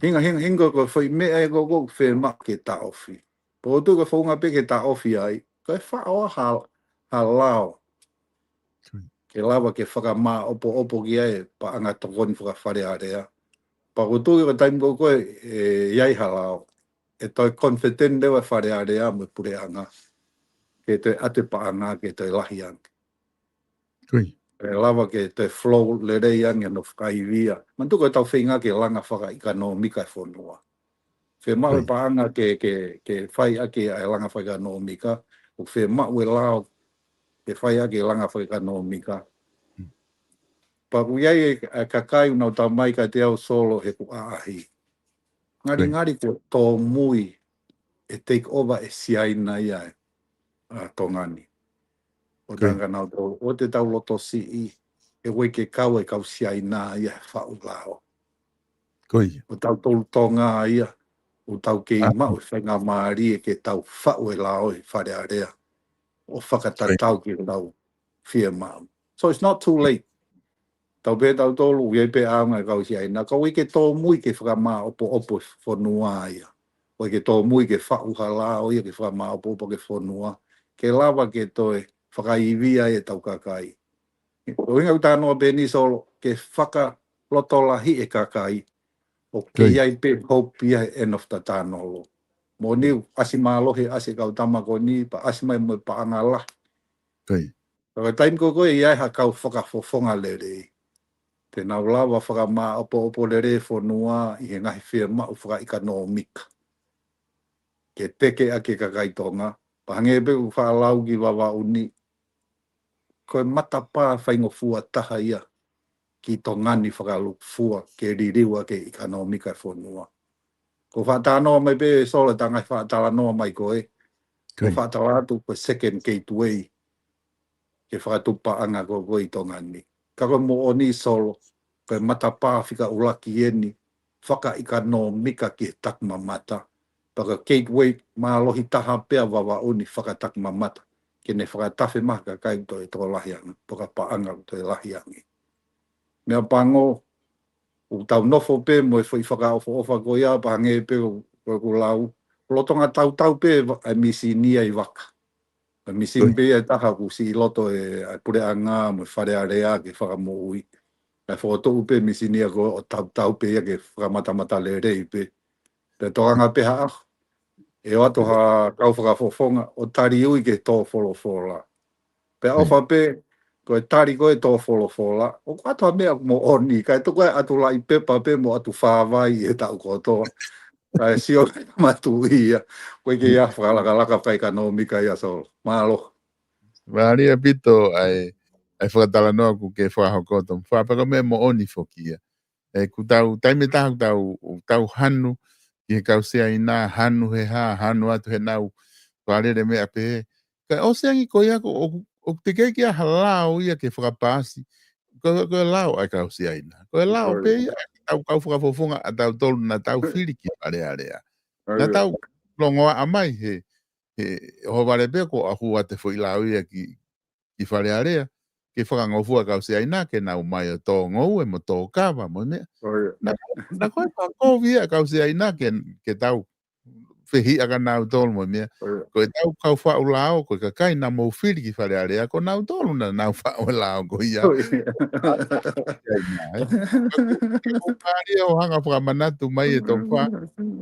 Hinga ko whai mea e go whe mak ke taofi. Po tu ka whaunga pe ke taofi ai, koe whao ha lao. Ke lava ke whakamā opo ki ai, pa anga tokoni whakawhare area. Pa kutu ka taim ko koe iai halao. E toi confident lewa whare area me pure anga. Ke te ate pa anga ke toi lahi anga. E lava ke te flow le rei anga no whakaivia. Mantu ko tau whinga ke langa whaka ika no mika e whonua. Whe mau e pa anga ke whai ake ai langa whaka no mika. O whe mau e lao ke whai ake langa whaka no mika. Pa kuiai e kakai unau tau mai ka te au solo he ku aahi. Ngari ko tō mui e take over e siaina ia e tongani. O tanga nau tō, o te tau loto si i, e wei ke kau e kau siaina ia e whau lao. O tau tōlu tonga ia, o tau ke i mau e whainga maari e ke tau whau e lao e whare area. O whakatatau ki tau whia mau. So it's not too late. Tau pe tau tōlu, iei pe aunga e kau siaina. Kau i ke tō mui ke whakamā opo whanua ia. O ke tō mui ke whau halao ia ke whakamā opo ke whanua. Ke lava ke toe whakaivia e tau kakai. O inga utanoa beni solo ke whaka lotolahi e kakai. O ke iai pe hope ia e end of the tanolo. Mo ni asi mālohe asi kau tamako ni pa asi mai mo pa angala. Ka taim ko koe iai ha kau whakafofonga le rei. Te nau lawa whakamā opo le re whanua i he ngahi whia mau whakaikanomika. Ke teke ake kakaitonga. Pahange pe ku whaalau ki wawa uni. Koe matapā whaingo fua taha ia ki tongani whakalukfua ke ririwa ke ikanomika whanua. Ko whaatanoa mai pe sola tangai whaatalanoa mai koe. Ko whaatalatu koe second gateway ke whakatupa anga koe i tongani. Ka koe mo oni solo. Koe matapā whika ulaki eni. Whaka ikanomika ki takmamata. Paka gateway mālohi taha pea wawa uni whakatakmamata. Kene whakatawhi maka kai to e tō lahianga. Paka paanga to e lahiangi. Mea pango. U tau nofo pe mo e whakaofo ofa ko ia. Pahange pe ko lau. Lotonga tau pe a misi nia i waka. Misin pe e taha ku si loto e pure anga mo whare area ke whakamoui. E whoto upe misini a ko o tau pe ke whakamatamata le rei pe. Pe toanga pe haa. E o ato ha kau whakafofonga o tari ui ke tō wholofola. Pe au wha pe ko e tari ko e tō wholofola. O ato mea mo oni. Kai toko e atu lai pepa pe mo atu whāwai e tau kotoa. Kai sio matu ia. Koe ke ia whakalaka whai ka no mika ia so. Malo. Maria pito ai whakatala noa ku ke whahakoto. Whapaka me mo oni whokia. Ku tau, taime tau hanu, ki he kau sea ina hanu he ha, hanu atu he nau, wharere mea pe. Ka o seangi ko ia, o te keiki a halao ia ke whakapasi, ko lao ai kau sea ina. Ko lao pe ia, kau whakafofonga a tau tolu na tau whiriki area. Na tau longoa amai he ho vale pe ko ahu ate foi lao ia ki whare area, ke whakangofua kau sea ina, ke nau mai o tō ngou e mo tō kawa, mo mea. Na koe pa ko via kau sea ina ke tau whihi aga nau tolu mo mea. Ko tau kau whau lao, ko ka kai na mo whiri ki whare area, ko nau tolu na nau whau lao ko ia. Ko pari o hanga whakamanatu mai e tō wha.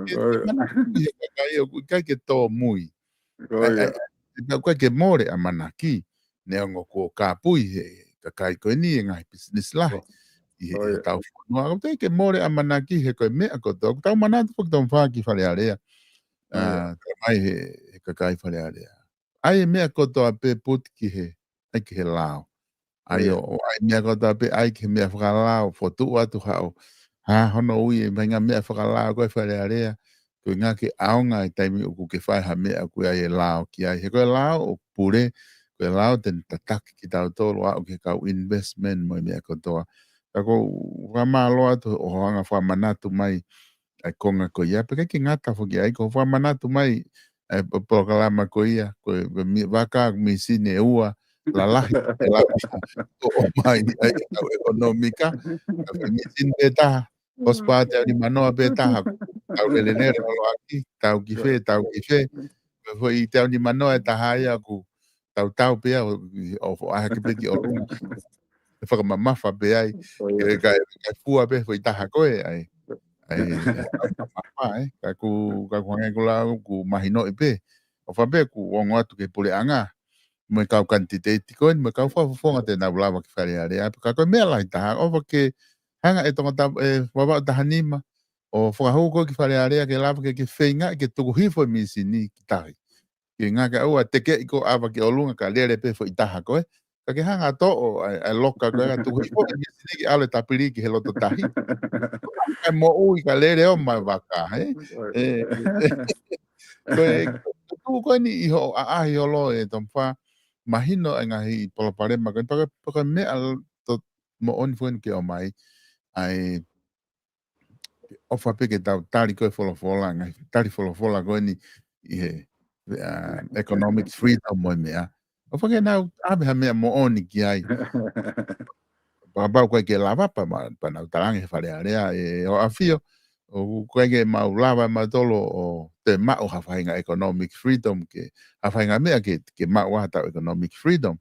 Ke manaki he kakai o kai ke tō mui. Koe ke more a manaki. Ne ongo ko kāpui he kakai koe ni e ngai business lahi. I he tau whanua. Ko te ke more a manaki he koe mea koto. Tau manatu pok tau whaki whare area. Mai he kakai whare area. Ai e mea koto a pe puti ki he. Ai ki he lao. Ai o ai mea koto a pe ai ki he mea whakalao. Fotu atu hao. Ha hono ui e mainga mea whakalao koe whare area. Koe ngā ke aonga i taimi uku ke whai ha mea koe ai e lao ki ai. He koe lao o pure. Koe lao ten tataki ki tau tōru au ke kau investment mo i mea kotoa. Kako whamaloa tu o hanga whamanatu mai ai konga ko ia. Peka ki ngata whuki ai ko whamanatu mai ai prokalama ko ia. Koe waka mi sine ua la lahi e lahi o mai ai au ekonomika. Koe mi sine betaha. Ospa te ani manoa betaha. Tau lelenere olo aki. Tau ki whe, tau ki whe. Koe i te ani manoa e taha ia ku tau pea o aha ke peki o runga. E whakamamafa pe ai. Kai fua pe fo i taha koe ai. Ai ka ku hangai ku lau ku mahino i pe. O whape ku ongo atu ke pule anga. Mo kau kantiteiti koe, mo kau whafonga te nau lawa ki whare are. Ka koe mea lai taha. O ke hanga e tonga wawa o taha nima. O whakahu koe ki whare are ke lawa ke whainga ke tuku hifo misi ni ki tahi. Ke ngā ka ua teke i ko awa ke olunga ka lere pe fo i taha koe. Ka ke hanga to o ai loka koe ka tuku hifo ke misi ki ale tapiri ki he loto tahi. Ka mo ui ka lere o mai waka, he? Koe ni iho a ahi o lo e tompa mahino e ngahi i poloparema koe. Paka mea to mo oni fuen ke o mai. Ai o whape ke tau tari koe wholofola, ngahi tari wholofola koe ni i he economic freedom mo mea. O whake nau abeha mea mo oni ki ai. Pagapau koe ke lava pa nau tarangi he whare area e o awhio. O koe ke mau lava ma tolo o te mao hawhainga economic freedom ke hawhainga mea ke mao tau economic freedom.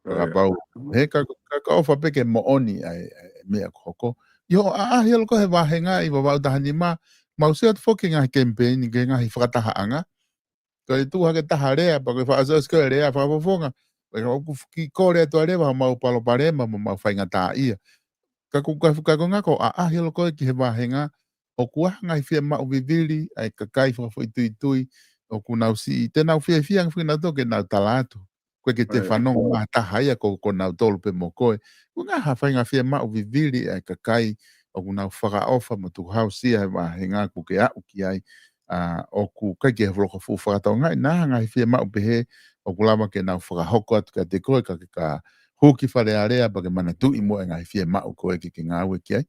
Pagapau he ka o whape ke mo oni ai mea koko. Yo a hielo ko he wahenga i wawau tahani mau se atu whoke ngahi campaign ke ngahi whakataha anga. Ko i tu hake taha rea, pa koe whaasas koe rea, whaafofonga. Ki kore atu a rea, mau palo parema, mau whainga tā ia. Kako ngako, a hilo koe ki he wahenga, o kuahanga i whia mau viviri, ai kakai whakafo i tui tui, o kunau si, te nau whia whiang whina toke nau talatu. Koe ke te whanonga maha taha ia, ko nau tolu pe mo koe. Ko ngā hawhainga whia mau viviri, ai kakai, o kunau whakaofa, mo tu hausia he wahenga, ku ke au ki ai. O ku kai ke whaka fu whakatau ngai nā ngai whia mau pehe o ku lama ke nau whakahoko atu ka te koe ka huki whare area pa ke mana tui mo e ngai whia mau koe ke ngāwe ki ai.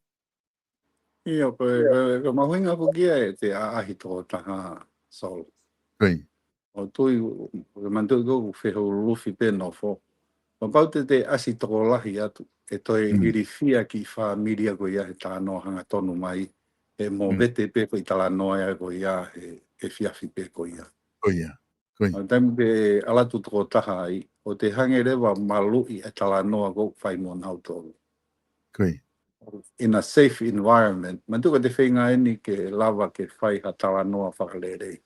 Ia, koe mahuinga pukia e te aahi tō taha sol. Koi. O tui, koe mantu koku wheho lufi pēnā fo. Ma pau te asi tō lahi atu, e toi iri whia ki wha miria koe ia he tāno hanga tonu mai. E mō vete pe koe tala noa ko ia e whiawhi pe ko ia. Ko ia. Koi. Taimi pe ala tu toko taha ai, o te hange rewa malu'i e tala noa ko whai mo nau tolu. Koi. In a safe environment, mantuka te whenga eni ke lava ke whai ha tala noa whakalere.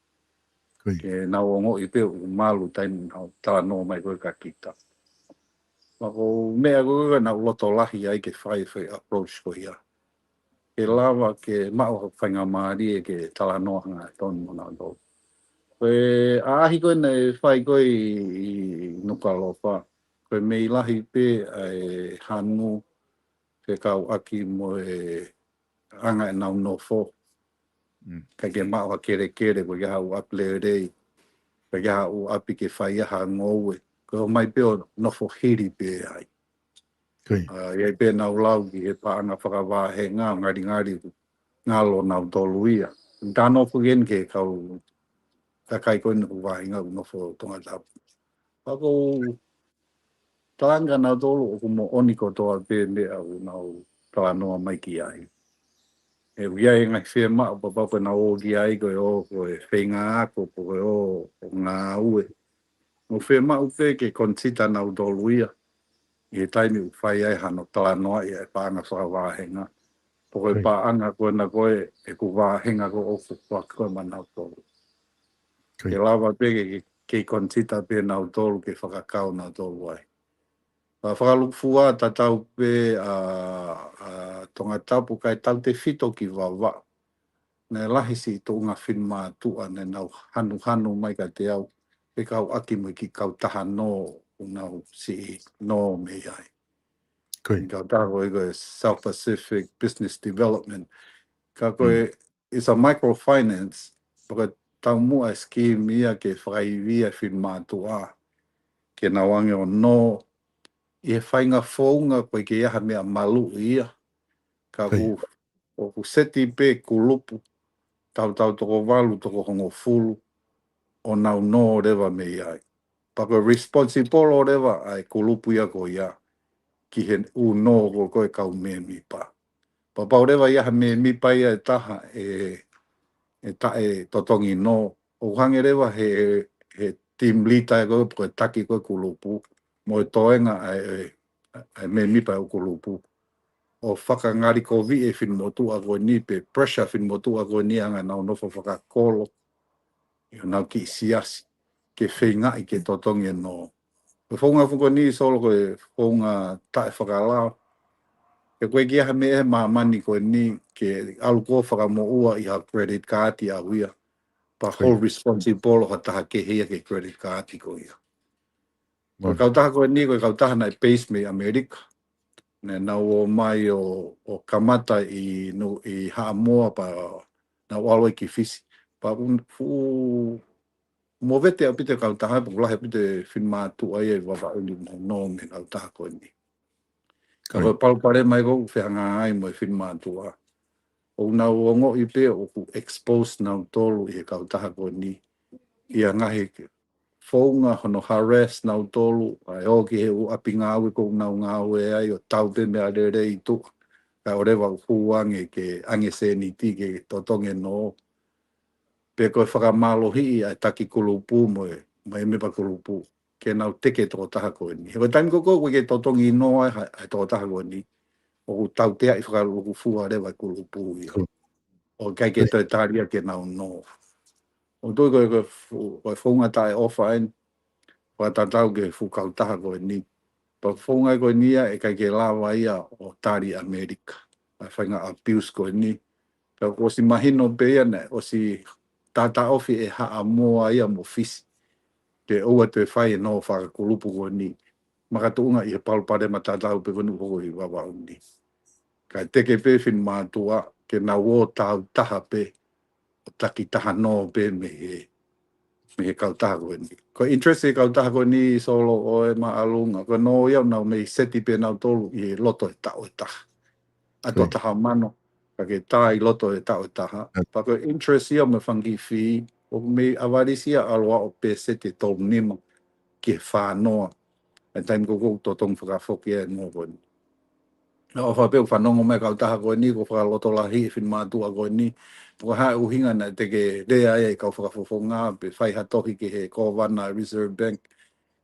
Koi. Ke nau ongo i pe u malu taimi nau tala noa mai koe ka kita. Mako mea koe nau loto lahi ai ke whai approach ko ia. Ke lava ke mao whainga maari e ke tala noa hanga tonu mo nau tolu. Koe ahi koe nei whai koe i nuka lopa. Koe mei lahi pe ai hanu ke kau aki mo e anga e nau no fo. Ka ke maa kere kere koe ia hau aple rei. Koe ia hau api ke whai aha ngoue. Koe mai pe o nofo hiri pe ai. Koi. Iai pe nau lau ki he paanga whakawā he ngari ngalo nau tolu ia. Tano pugen ke kau kakai koe nuku wāhinga nofo tonga tapu. Pako talanga nau tolu o kumo oniko toa pe mea au nau tala noa mai ki ai. E wiai ngai whia maa papapa na o ki ai koe o koe whenga ako koe o ngā ue. Mo whia maa upe ke konsita nau tolu ia. I he taimi u whai ai hano tala noa ia e pāanga whakawāhenga. Po koe pāanga koe na koe e ku wāhenga ko o whakakoe ma nau tolu. Ke lava pe ke konsita pe nau tolu ke whakakau nau tolu ai. Whakalukfua ta tau pe tonga tapu kai tau te whito ki wawa. Ne lahi si tō ngā whinma tua ne nau hanu mai ka te au. Pe kau aki mo ki kau taha no nau si no me ai. Kau taha koe koe South Pacific Business Development. Ka koe is a microfinance. Paka tau mua scheme ia ke whakaivia whinma tua. Ke nawange o no. I he whainga whaunga koe ke iaha mea malu ia. Ka ku seti pe ku lupu. Tau toko walu toko hongo fulu. O nau no rewa me iai. Pako responsible o rewa ai ku lupu ia ko ia. Ki he u no ko koe kau me mipa. Papau rewa iaha me mipa ia e taha e tae totongi no. O hange rewa he team leader e koe taki koe ku lupu. Mo e toenga ai me mipa o kulupu. O whakangari ko vi e whin motu a koe ni pe pressure whin motu a koe ni anga nau nofo whakakolo. Io nau ki siasi. Ke whinga i ke totongi no. Ko whaunga whuko ni solo koe whaunga tae whakalao. Ke koe kia ha me e mani koe ni ke alu ko whakamo ua i ha credit card i a huia. Pa whole responsible ha taha ke hea ke credit card i ko ia. Ko kau taha koe ni koe kau taha nai base me Amerika. Ne nau o mai o kamata i Haamoa pa nau aloi ki fisi. Pa mo vete a pite kau taha pa kulahe pite whinma tu ai e wawa uli no me kau taha koe ni. Ka koe palpare mai kou whianga ai mo e whinma tu a. O nau o ngo i pe o ku expose nau tolu i he kau taha koe ni. Ia ngahi whaunga hono harass nau tolu, ai o ki he u api ngāwe kou nau ngāwe ai o tau te mea re i tu. Ka o rewa huange ke ange se ni ti ke totonge no. Pe koe whakamalohi i ai taki kulupu mo e mepa kulupu. Ke nau teke toko taha koe ni. He koe taimi koko koe ke totongi no ai toko taha koe ni. O ku tau tea i whakaluku fua rewa kulupu i. O kai ke toi taria ke nau no. O tui koe whaunga tae ofa en. Whatatau ke whukau taha koe ni. Pa whaunga koe ni e kai ke lawa ia o tari Amerika. Ai whainga abuse koe ni. Ka o si mahino pe ia ne, o si tata ofi e haa moa ia mo fisi. Te oua te whai e no whakakulupu koe ni. Maka tuunga i he palpare ma tatau pe konu koko i wawa undi. Ka teke pe fin mātua ke na wō tau taha pe. O taki taha no pe me he kau taha koe ni. Ko interest e kau taha koe ni solo o e maalunga. Ko no iau nau me seti pe nau tolu i loto e tau e taha. Ato taha mano. Ka ke tā i loto e tau e taha. Pa ko interest ia me whangi whi. O me awarisia aloa o pe seti tolu nima. Ki whanoa. E taim ko kou totong whakafoki e no koe ni. o fa pe whanongo mai kau taha koe ni, ko whakaloto lahi e whin mātua koe ni, ko hae uhinga na te ke rea e kau whakafofo ngā, pe whai hatohi ke he Kōwana Reserve Bank,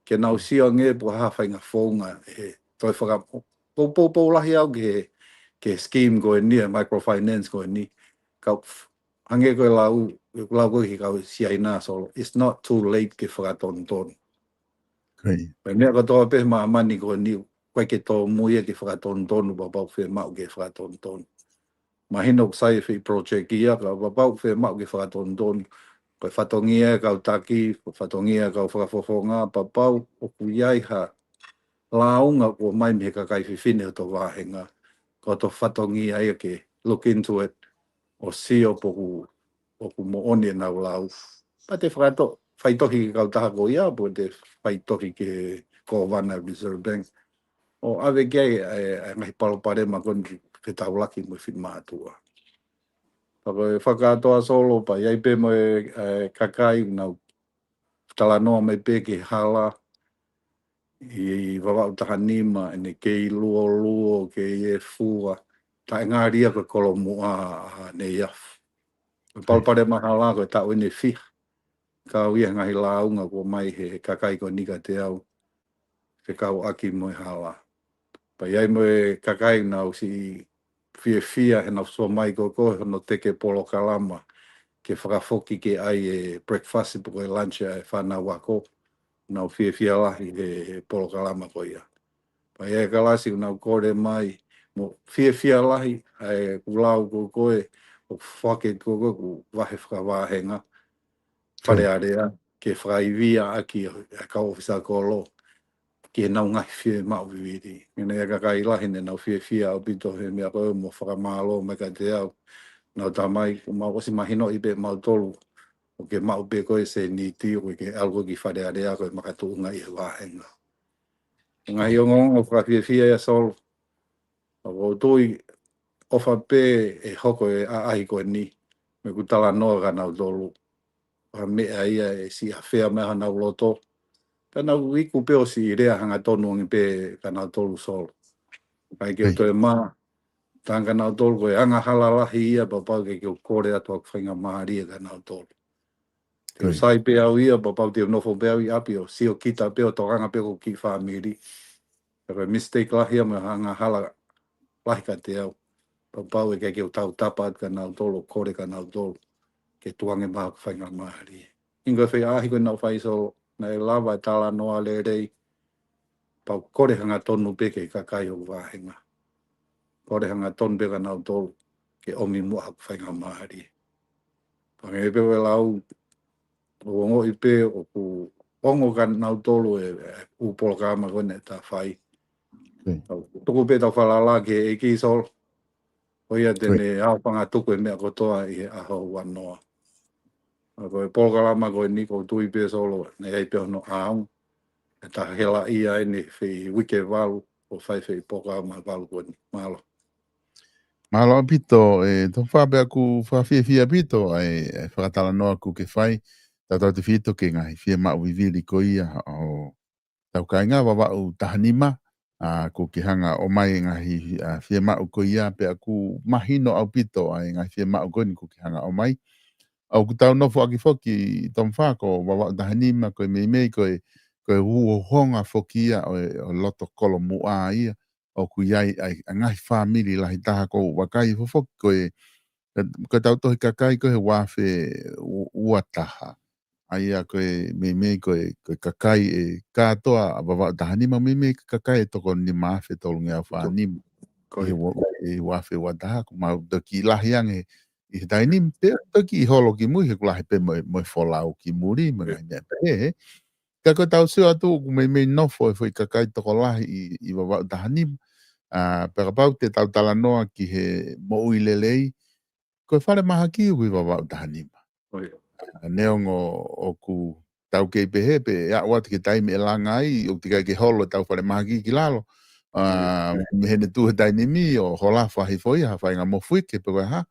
ke nau sia nge po ha whai ngā whonga, e toi whakapō lahi au ke scheme koe ni, microfinance koe ni, kau hange koe lau koe ki kau sia ina solo, it's not too late ke whakatonton. Pea mea katoa pe maa mani koe ni, koe ke tō muia ke whakatontonu, papau whi mau ke whakatontonu. Mahino sai whi project ia, ka papau whi mau ke whakatontonu. Koe whatongia kau taki, whatongia kau whakafofonga, papau o kuiai ha launga ko mai me ka kai whiwhine o tō wāhenga. Ko tō whatongia ia ke look into it, o si o poku mo oni e nau lau. Pa te whaitohi ki kau taha ko ia, po te whaitohi ke Kōwana Reserve Bank. O ave kei ngahi palopare ma koni ke tau laki mo whit mātua. Pako e whakatoa solo pa iai pe mo kakai nau talanoa mai pe ke hala i wawau taha nima ene kei luo ke e fua ta e ngāria ko kolo mua ne iaf. Palopare ma hala ko tau ene whih ka uia ngahi launga ko mai he kakai ko nika te au ke kau aki mo hala. Pa iai mo e kakai nau si fia he nau so mai ko no teke polo kalama ke whakafoki ke ai e breakfast po e lunch e whana wako nau fia lahi e polo kalama ko ia. Pa iai kalasi nau kore mai mo fia lahi e kulau ko koe o whake ko ku wahe whakawahenga whare area ke whakaivia aki a ka ofisa kolo ke nau ngai whie mau viwiri. Ngene e kakai lahi ne nau whie au pito he mea koe mo whakamalo me ka te au. Nau tamai ko mau osi mahino i pe mau tolu. O ke mau pe koe se ni ti o ke algo ki whare area koe makatu ngai e wahenga. Ngai o ngong o whakawhie e sol. O tui ofa pe e hoko e ahi koe ni. Me kutala noa ka nau tolu. Pa mea ia e si a whea meha nau loto. Kana wiku pe o si rea hanga tonu ngi pe kana tolu sol. Pai ke o toe maa, tanga nau tolu koe anga halalahi ia papau ke o kore atu ak whainga mahari e kana tolu. Te o sai pe au ia papau te o nofo pe au i api o si o kita pe o tokanga pe o ki whamiri. Pepe mistake lahi ama hanga hala lahi ka te au. Papau e ke o tau tapa at kana tolu, kore kana tolu. Ke tuange maha whainga mahari. Ingo whai ahi koe nau whai so na e lawa e tala noa le rei, pau kore hanga tonu peke kakai o wahenga. Kore hanga tonu peka nau tolu, ke omi mua haku whainga mahari. Pange e pewe lau, o ongo i pe o ku ongo ka nau tolu e upolo kama kone ta whai. Tuku pe tau whalala ke e ki sol, o ia tene au panga tuku e mea kotoa i aho wanoa. Ako e polkalama koe ni ko tui pe solo, ne ei pe ono aung. E ta hela ia ene whi wike walu, o whai polkalama walu koe ni, malo. Malo pito, tō whape aku whawhiawhia pito, whakatala noa ku ke whai, tātou te whito ke ngahi whia mau viviri ko ia, o tau kainga wawau tahanima, ko ke hanga o mai ngahi whia mau ko ia, pe aku mahino au pito, ngahi whia mau ko ni ko ke hanga o mai. Au ku tau nofo aki whoki tom whako, wawau tahanima, koe mei koe huo honga whoki ia, o loto kolo mua ia, o ku iai ngahi whamiri lahi taha ko wakai fofok koe tau tohi kakai koe wafe ua taha. Aia koe mei koe kakai e katoa wawa tahanima mei kakai e toko ni maafe tolungi au whanima. E wafe ua taha ko mau toki lahi ange i tainim pe toki i holo ki mui he kulahi pe moi wholau ki muri mga nea pe ka koe tau seo atu ku mei nofo e fwoi kakai toko lahi i wawa tahanima. Pera pau te tau tala noa ki he mo ui lelei, koe whare maha ki ui wawau tahanima. Neongo o ku tau kei pehe pe, wat ke taimi e langa ai, o tika ke holo tau whare maha ki lalo. Me hene tu he tainimi o hola whahi foi, ha whainga mo fuike, pe koe ha,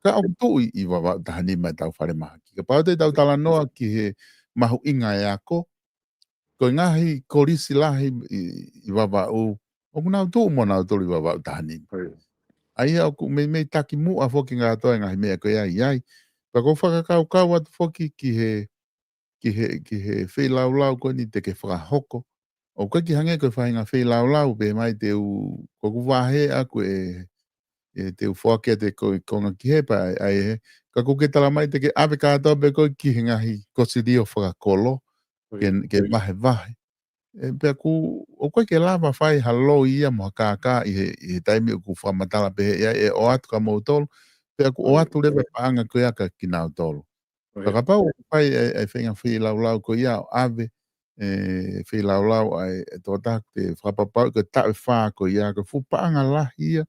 ka au tui i wawau tahanima tau whare maha ki. Ka pau te tau tala noa ki he mahu inga e ako, koe ngahi korisi lahi i wawau O kuna tu mo na tolu wa tahani. Ai au ku me taki mu a foki ngā toa ngā mea ko ai. Pa ko whakakau atu foki ki he whi lau ko ni te ke whakahoko. O koe ki hange koe whainga whi lau pe mai te u koku wahe a koe te u whakea te koe konga ki he pa ai he. Ka kuke tala mai te ke awe kātoa pe koe ki he ngahi kosiri o whakakolo ke vahe. Pea ku o koe ke lava whai halo ia mo kākā i he taimi o ku whamatala pe he e o atu ka mou tolu. Pea ku o atu lewe paanga koe aka ki nāu tolu. Whakapau whai e whenga whi lau ko ia o ave whi lau ai tō tāku te whakapau ko tawe whā ko ia ko whupaanga lahi ia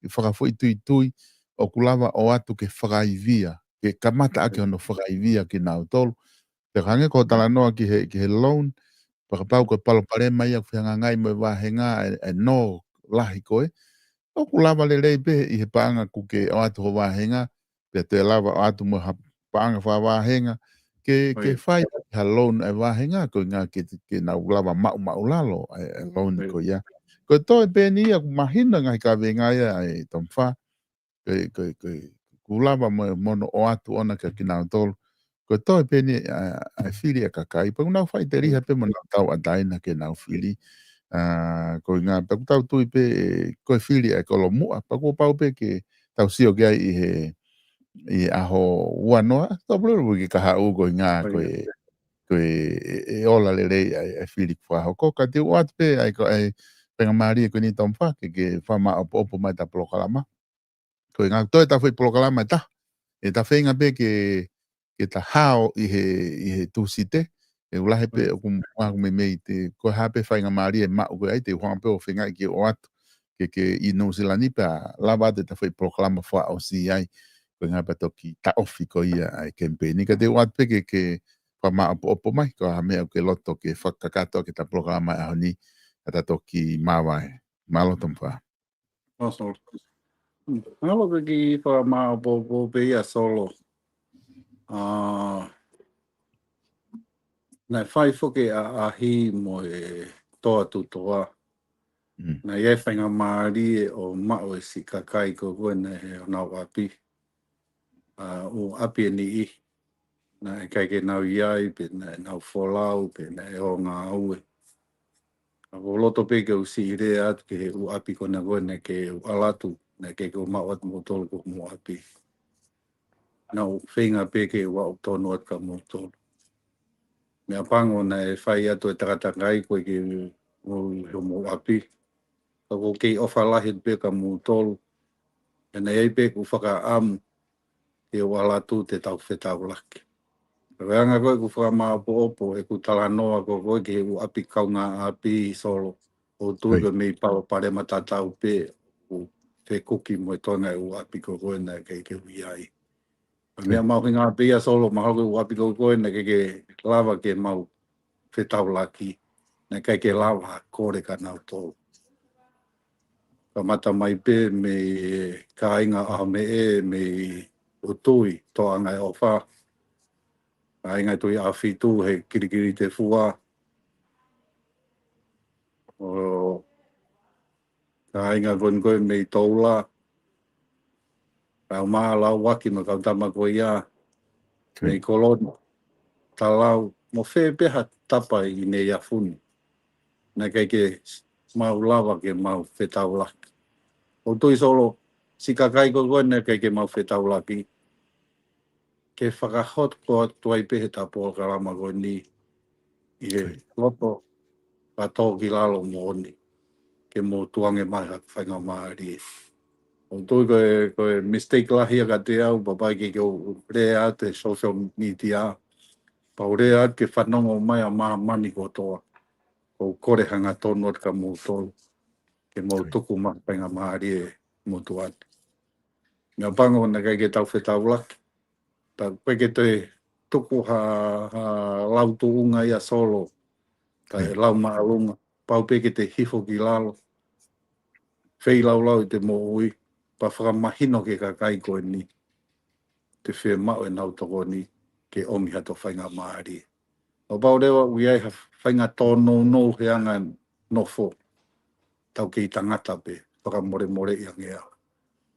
i whakafui tui o kulava o atu ke whakaivia ke kamata ake hono whakaivia ki nāu tolu. Te hange ko tala noa ki he loan whakapau ko palo pare mai ak whianga ngai mo wahenga e no lahi koe. O kulava le rei pe i he paanga ku ke o atu ho wahenga pe te lava o atu mo paanga wha wahenga ke whai ha loan e wahenga ko ngā ke na lava mau lalo e loan ko ia. Ko toi pe ni ak mahina ngai ka venga ia e tom wha kulava mo mono o atu ona ka ki nau tolu. Ko toi pe ni a whiri a kakai. Pa unau whai te riha pe mo nau tau a daina ke nau whiri. Ko ngā pa tau tui pe ko whiri a kolo mua. Pa ko pau pe ke tau sio kia i aho ua noa. Tau pluru ki kaha u ko ngā ko e ola le rei a whiri kua ho. Ko ka te uat pe ai ko ai penga maari ko ni tom wha ke whama opo mai ta polokalama. Ko ngā toi ta whi polokalama ta. E ta whenga pe ke ta hao i he tūsite. E ulahe pe o kumwaku me te ko hape whainga maari e mau koe ai te huang pe o whenga i ki o atu. Ke i New Zealand pe a lava te ta whi proklama wha o si ai. Ko ngā pa toki ta ofi ko ia ai kempeni. Ka te uat pe ke whama opo mai. Ko ha mea ke loto ke whakakato ke ta proklama aho ni. Ta toki mawai. Malotom wha. Awesome. Ngalo ke ki whama opo pe ia solo. Nai whai whoke a ahi mo e toa tutoa. Nai e whainga maari e o mao e si kakai ko kuene he o nau api. O api e ni i. Nai kai ke nau iai, pe nai nau wholau, pe nai o ngā aue. O loto pe ke usi i rea atu ke he u api kona kuene ke u alatu. Nai ke o mao atu mo tolu ko mo api. Nau whinga pe ke ua o tonu atu ka mo tolu. Mea pango na e whai atu e takatangai koe ke mo api. Ka ko kei ofa lahi pe ka mo tolu. E nei ei pe ku whaka amu ke o alatu te tau whetau laki. Reanga koe ku whaka maa opo e ku tala noa ko koe ke u api kaunga api solo. O tūko mei pao pare matatau pe u te kuki mo e tona e u api ko koe na ke uiai. Mea mau hinga pia solo mahau u api ko koe na ke lava ke mau whetau laki. Na kai ke lava kore ka nau tō. Ka mata mai pe me ka inga a me me utui tō anga e ofa. Ka inga tui a whitu he kirikiri te fua. O ka inga koe me tōla. Ka maa lau waki ma kau tama koe ia. Me kolon. Ta lau mo whee peha tapa i ne ia funi. Na kai ke mau lava ke mau whetau laki. O tui solo, si kakai ko koe ne kai ke mau whetau laki. Ke whakahot ko tuai pehe ta pō karama koe ni. I he loto ka tō ki lalo mo oni. Ke mo tuange mai hak whainga maari. O tui koe mistake lahi a ka te au, papai ke o rea te social media. Pa o rea ke whanongo mai a maha mani ko toa. Ko kore hanga tonu at ka mo tolu. Ke mo tuku maha whainga maari e mo tuati. Ngā pango na kai ke tau whetau laki. Ta koe ke te tuku ha lau tuunga ia solo. Ta e lau maarunga. Pau pe ke te hifo ki lalo. Whei lau i te mo ui. Pa whakamahino ke kakai koe ni. Te whea mau e nau toko ni. Ke ongi hato whainga maari. O pau rewa ui ai ha whainga tō no he anga nofo. tau ki tangata pe whakamore more i angea.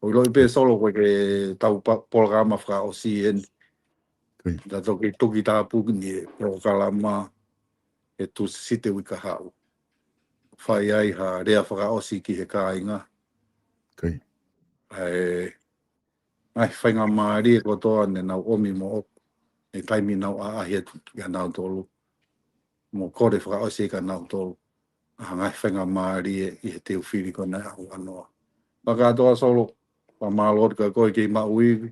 O loi pe solo koe ke tau programa whaka o CN. Da toki tuki tāpu ni e programa e tu site wika hau. Whai ai ha rea whaka osi ki he kāinga. Ai whainga maari e kotoa ne nau omi mo opu. E taimi nau a ahi atu ki a nau tolu. Mo kore whaka osi ka nau tolu. Ngai whainga maari e i he teo whiri kona au anoa. Maka atoa solo, pa mālor ka koe ki ma uiwi.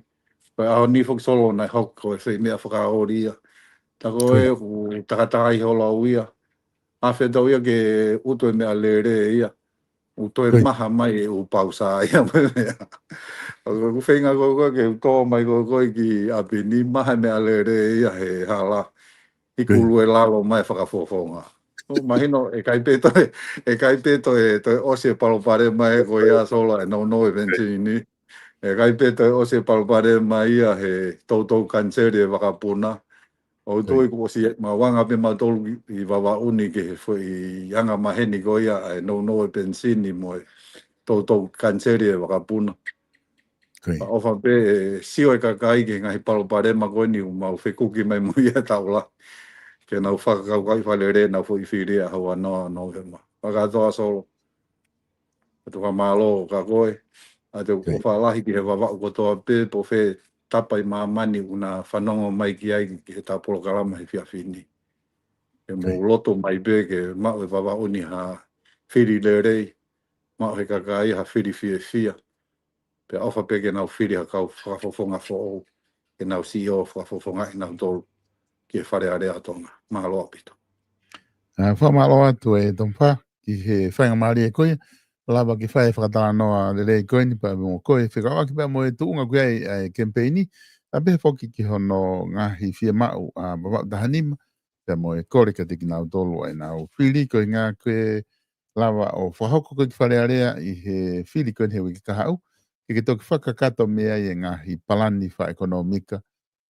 Pai aho ni fok solo nai hok koe whai mea whaka oria. Ta koe u takatai hola uia. A whetau ia ke uto e mea lere ia. Uto e maha mai e u pausa ia. Ku whenga koe ke uto mai koe ki api ni maha mea lere ia he hala. Ikulu e lalo mai whakafofonga. Mahino e kai peto e toi ose palopare mai ko ia sola e no eventini. E kai peto e ose palopare mai ia he tautou kanseri e wakapuna. O toi ko si ma wanga pe ma tolu i wawa uni ke foi yanga maheni ko ia e no eventini mo tautou kanseri e wakapuna. O fa pe sio e kakai ke ngai palopare ma ko ni ma fekuki mai mo ia taula. Ke nau whakakaukai whalere nau fo i whiri a haua no hema. Whakatoa solo. Atu ka mālo ka koe. A te o whalahi ki he wawau kotoa pē po whē tapai māmani una whanongo mai ki ai ki he tāpolo kalama he whiawhini. E mō loto mai pē ke mau e wawau ni ha whiri le rei. Mau he kakai ha whiri whia. Pe awha pē ke nau whiri ha kau whakafofonga fo ke nau CEO whakafofonga i nau tolu. Ki e whare are atonga. Mahalo apito. Whamalo atu e tompa ki he whainga maari e koe. Lava ki whae whakatala noa le rei koe ni pa mo koe. Whikawa ki pa mo e tuunga koe ai kempeini. A behe whoki ki hono ngahi whia mau a babau tahanima. Pea mo e kore ka tiki nau tolu ai nau whiri koe ngā koe lava o whahoko koe ki whare area i he whiri koe ni he wiki kahau. Ke toki whakakato mea i ngahi palani wha ekonomika.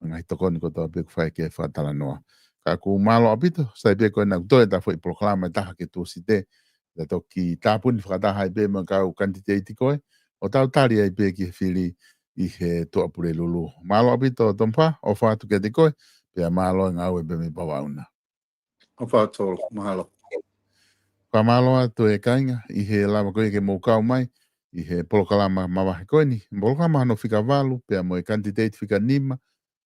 Ngahi tokoni kotoa peku whae ke whakatala noa. Ka ku malo apito sai pe ko na to ta foi proclama ta ke tu site da to ki ta pun frata hai be ma ka candidate ko o ta tari ai pe ki fili I he to apure lulu malo apito tompa o fa tu ke de ko pe malo nga we be me pa una o fa to malo pa malo to e kainga I he lava ko ke mo ka mai I he proclama ma va ko ni proclama no fika valu pe mo candidate fika nima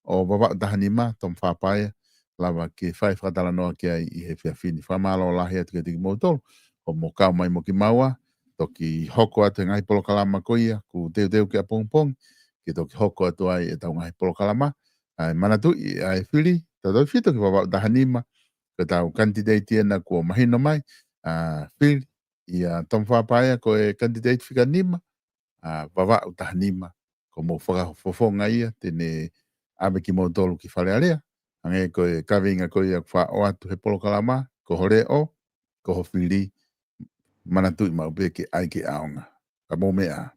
o baba dahanima tom fa paia lava ke whai whakatala noa ki ai I he whiawhini. Whamalo lahi atu ke tiki motolo, o mo kau mai mo ki maua, toki hoko atu ngai polo kalama ko ia, ku teu ki a pongpong, ki toki hoko atu ai e tau ngai polo kalama, ai manatu I ai whiri, tau whito ki wawau dahanima, ke tau candidate ena ko mahino mai, whiri, I a tom whapaia ko e candidate whika nima, wawau dahanima, ko mo whakafofonga ia, tene abe ki motolo ki whare area, Ange koe kawinga koe ia wha o atu he polo kalama, ko hore o, ko ho whiri, manatui mau peke ai ke aonga. Ka mō mea.